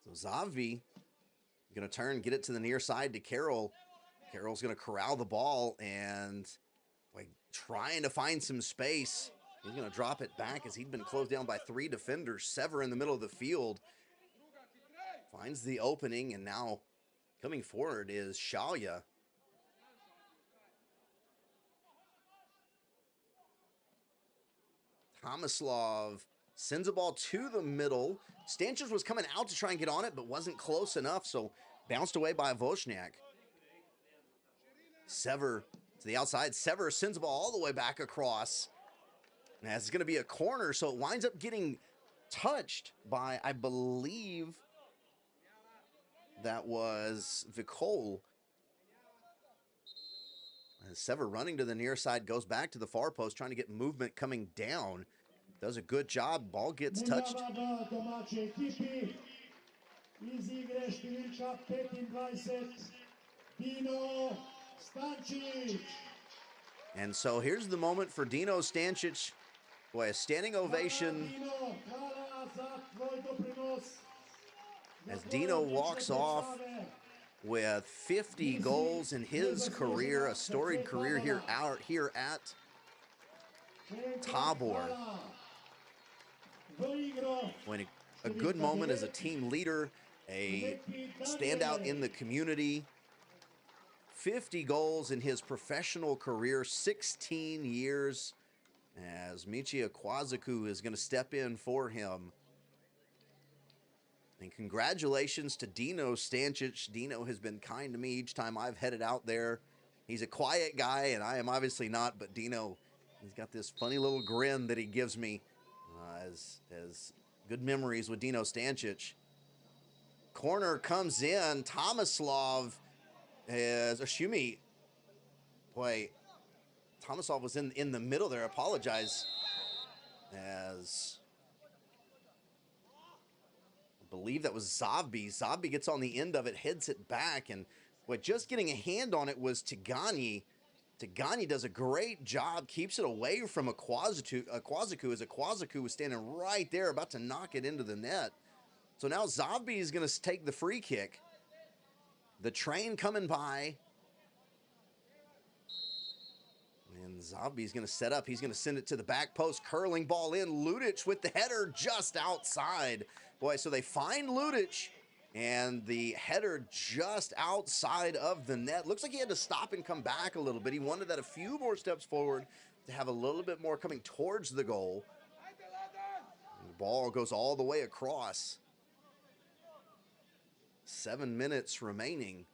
So Zavi going to turn, get it to the near side to Carroll. Carroll's going to corral the ball and like trying to find some space. He's going to drop it back as he'd been closed down by three defenders. Sever in the middle of the field. Finds the opening, and now coming forward is Shalya. Tomislav sends a ball to the middle. Stanchic was coming out to try and get on it, but wasn't close enough, so bounced away by Wozniak. Sever to the outside. Sever sends the ball all the way back across. And it's going to be a corner, so it winds up getting touched by, I believe, that was Vicol. As Sever running to the near side, goes back to the far post, trying to get movement coming down. Does a good job. Ball gets touched. Dino Stanchic. And so here's the moment for Dino Stanchic. Boy, a standing ovation as Dino walks off with 50 goals in his career, a storied career here at Tabor. When a good moment as a team leader, a standout in the community. 50 goals in his professional career, 16 years, as Michia Kwazaku is going to step in for him. And congratulations to Dino Stanchic. Dino has been kind to me each time I've headed out there. He's a quiet guy, and I am obviously not, but Dino, he's got this funny little grin that he gives me as good memories with Dino Stanchic. Corner comes in. Tomislav as Ashumi. Boy, Tomislav was in the middle there. I apologize. As I believe that was Zabbi. Zabbi gets on the end of it, heads it back, and what just getting a hand on it was Tigani. Tigani does a great job, keeps it away from Kwazaku as Kwazaku was standing right there about to knock it into the net. So now Zabbi is going to take the free kick. The train coming by. And Zabbi's going to set up. He's going to send it to the back post. Curling ball in. Ludic with the header just outside. Boy, so they find Ludic. And the header just outside of the net. Looks like he had to stop and come back a little bit. He wanted that a few more steps forward to have a little bit more coming towards the goal. And the ball goes all the way across. 7 minutes remaining.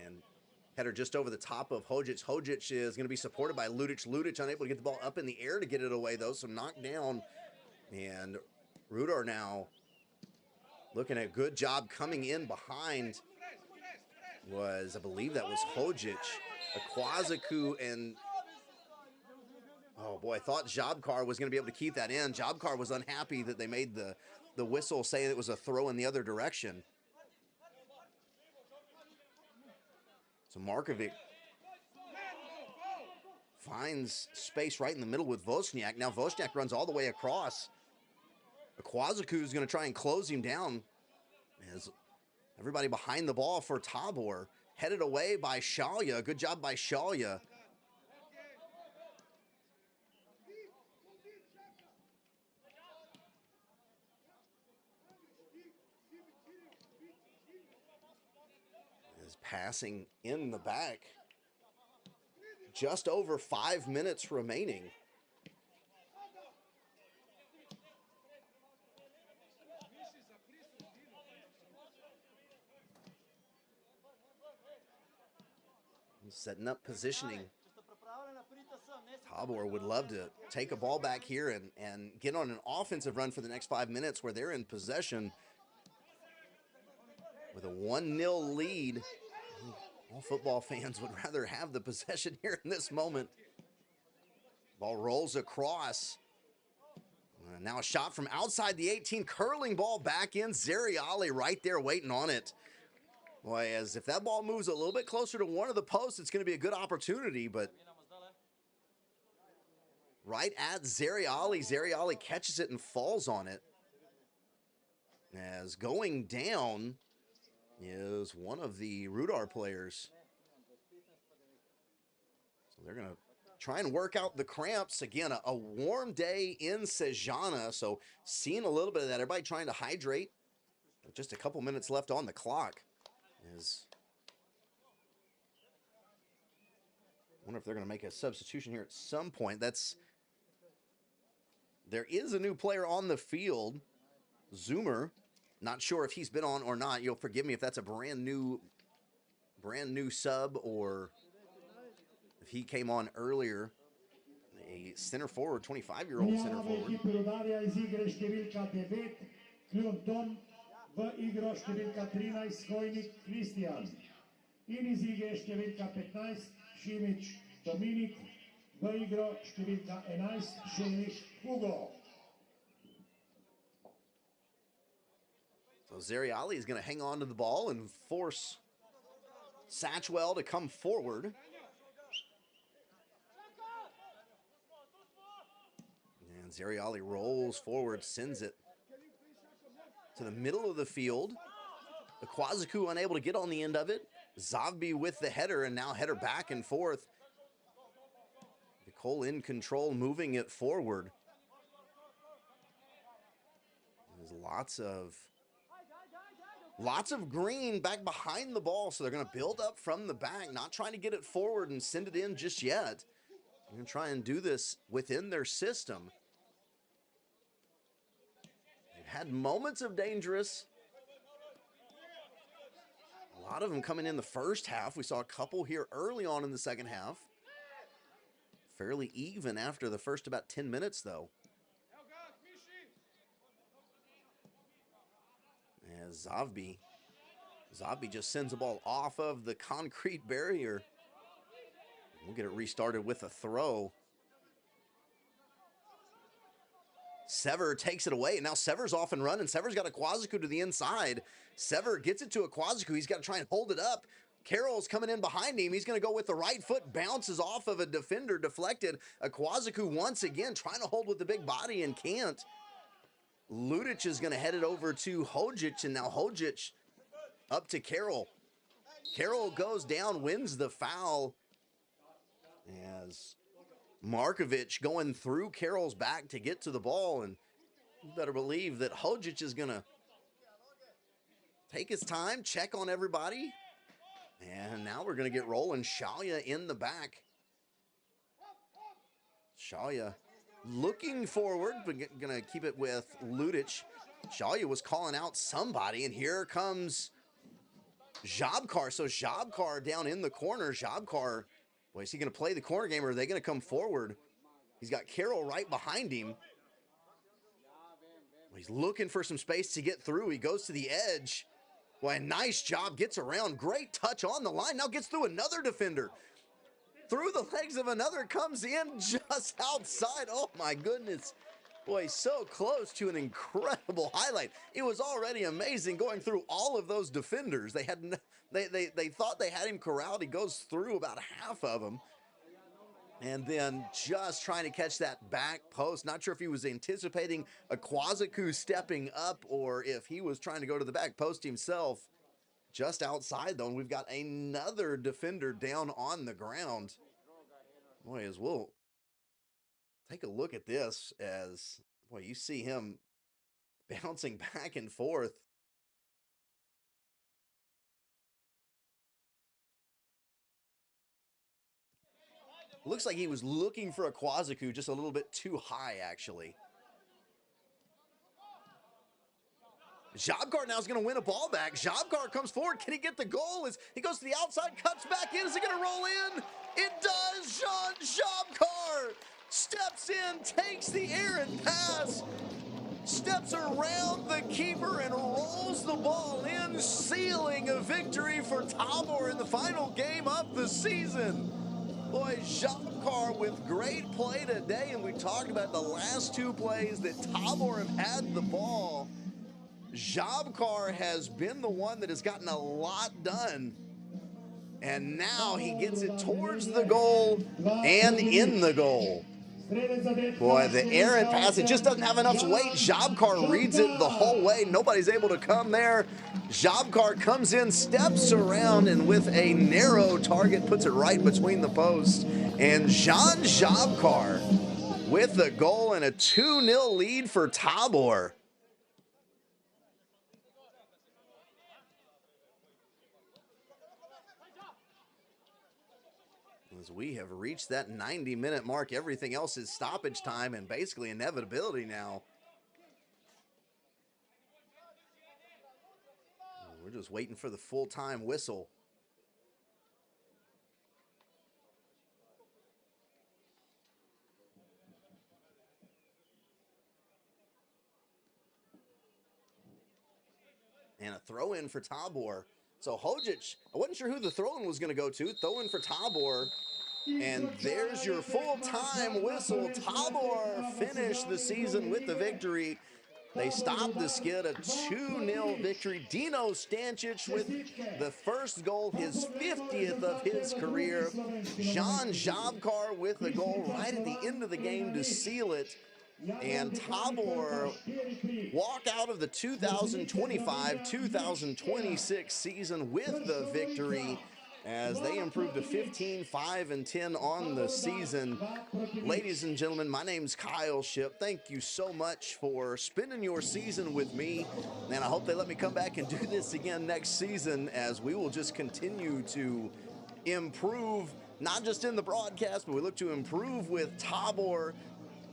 And header just over the top of Hojic. Hojic is going to be supported by Ludic. Ludic unable to get the ball up in the air to get it away, though, so knocked down. And Rudar now looking at a good job coming in behind. Was, I believe that was Hojic, Kwazaku, and oh boy, I thought Jabkar was going to be able to keep that in. Jabkar was unhappy that they made the whistle saying it was a throw in the other direction. So Markovic finds space right in the middle with Wozniak. Now Wozniak runs all the way across. Kwazaku is going to try and close him down. As everybody behind the ball for Tabor. Headed away by Shalya. Good job by Shalya. Is passing in the back. Just over 5 minutes remaining. Setting up positioning. Tabor would love to take a ball back here and get on an offensive run for the next 5 minutes where they're in possession with a 1-0 lead. All football fans would rather have the possession here in this moment. Ball rolls across. Now a shot from outside the 18, curling ball back in. Zeriali right there waiting on it. Boy, as if that ball moves a little bit closer to one of the posts, it's going to be a good opportunity, but right at Zeriali, Zeriali catches it and falls on it. As going down is one of the Rudar players. So they're going to try and work out the cramps. Again, a warm day in Sejana, so seeing a little bit of that. Everybody trying to hydrate. Just a couple minutes left on the clock. I wonder if they're going to make a substitution here at some point. There is a new player on the field, Zoomer. Not sure if he's been on or not. You'll forgive me if that's a brand new sub or if he came on earlier. A center forward, 25-year-old center forward. V igro številka 13 Skojnik Kristjan. In iz igre številka 15 Šimić Dominik. V igro številka 11 Šelniš Hugo. So Zeriali is going to hang on to the ball and force Satchwell to come forward. And Zeriali rolls forward, sends it to the middle of the field. Akwazuku unable to get on the end of it. Zavbi with the header, and now header back and forth. Nicole in control, moving it forward. There's lots of green back behind the ball, so they're going to build up from the back, not trying to get it forward and send it in just yet. They're going to try and do this within their system. Had moments of dangerous. A lot of them coming in the first half. We saw a couple here early on in the second half. Fairly even after the first about 10 minutes, though. As Zavbi just sends the ball off of the concrete barrier. We'll get it restarted with a throw. Sever takes it away, and now Sever's off and running. Sever's got Akwazuku to the inside. Sever gets it to Akwazuku. He's got to try and hold it up. Carroll's coming in behind him. He's going to go with the right foot, bounces off of a defender, deflected. Akwazuku once again trying to hold with the big body and can't. Ludic is going to head it over to Hojic, and now Hojic up to Carroll. Carroll goes down, wins the foul. As Markovic going through Carroll's back to get to the ball, and you better believe that Hojic is going to take his time, check on everybody, and now we're going to get rolling. Shalia in the back. Shalia looking forward, but going to keep it with Ludic. Shalia was calling out somebody, and here comes Jabkar. So Jabkar down in the corner. Jabkar, boy, is he going to play the corner game, or are they going to come forward? He's got Carroll right behind him. He's looking for some space to get through. He goes to the edge. Boy, nice job. Gets around. Great touch on the line. Now gets through another defender. Through the legs of another. Comes in just outside. Oh, my goodness. Boy, so close to an incredible highlight. It was already amazing going through all of those defenders. They thought they had him corralled. He goes through about half of them. And then just trying to catch that back post. Not sure if he was anticipating Akwazuku stepping up or if he was trying to go to the back post himself. Just outside, though, and we've got another defender down on the ground. Boy, as we'll take a look at this, as, boy, you see him bouncing back and forth. Looks like he was looking for Akwazuku just a little bit too high, actually. Jabkar now is going to win a ball back. Jabkar comes forward. Can he get the goal? As he goes to the outside, cuts back in. Is it going to roll in? It does. Jean Jabkar steps in, takes the errant pass, steps around the keeper and rolls the ball in, sealing a victory for Tabor in the final game of the season. Boy, Jabkar with great play today, and we talked about the last two plays that Tabor have had the ball. Jabkar has been the one that has gotten a lot done, and now he gets it towards the goal and in the goal. Boy, the errant pass, it just doesn't have enough weight. Jabkar reads it the whole way. Nobody's able to come there. Jabkar comes in, steps around, and with a narrow target, puts it right between the posts. And Jean Jabkar with the goal and a 2-0 lead for Tabor. As we have reached that 90-minute mark, everything else is stoppage time and basically inevitability now. We're just waiting for the full-time whistle. And a throw-in for Tabor. So Hojic, I wasn't sure who the throw-in was going to go to. Throw-in for Tabor. And there's your full-time whistle. Tabor finished the season with the victory. They stopped the skid, a 2-0 victory. Dino Stanchic with the first goal, his 50th of his career. Jean Jabkar with the goal right at the end of the game to seal it. And Tabor walk out of the 2025-2026 season with the victory, as they improved to 15-5-10 on the season. Ladies and gentlemen, my name's Kyle Ship. Thank you so much for spending your season with me, and I hope they let me come back and do this again next season, as we will just continue to improve, not just in the broadcast, but we look to improve with Tabor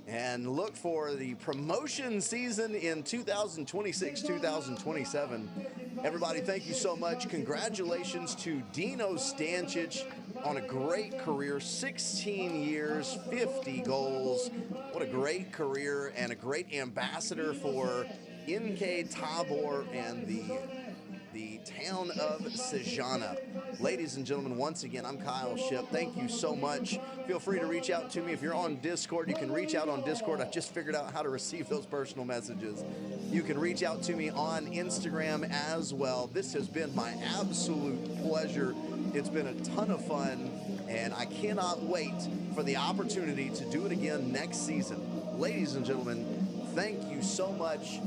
and look for the promotion season in 2026-2027. Everybody, thank you so much. Congratulations to Dino Stanchic on a great career, 16 years, 50 goals. What a great career, and a great ambassador for NK Tabor and the town of Sejana. Ladies and gentlemen, once again, I'm Kyle Ship. Thank you so much. Feel free to reach out to me. If you're on Discord, you can reach out on Discord. I just figured out how to receive those personal messages. You can reach out to me on Instagram as well. This has been my absolute pleasure. It's been a ton of fun, and I cannot wait for the opportunity to do it again next season. Ladies and gentlemen, thank you so much.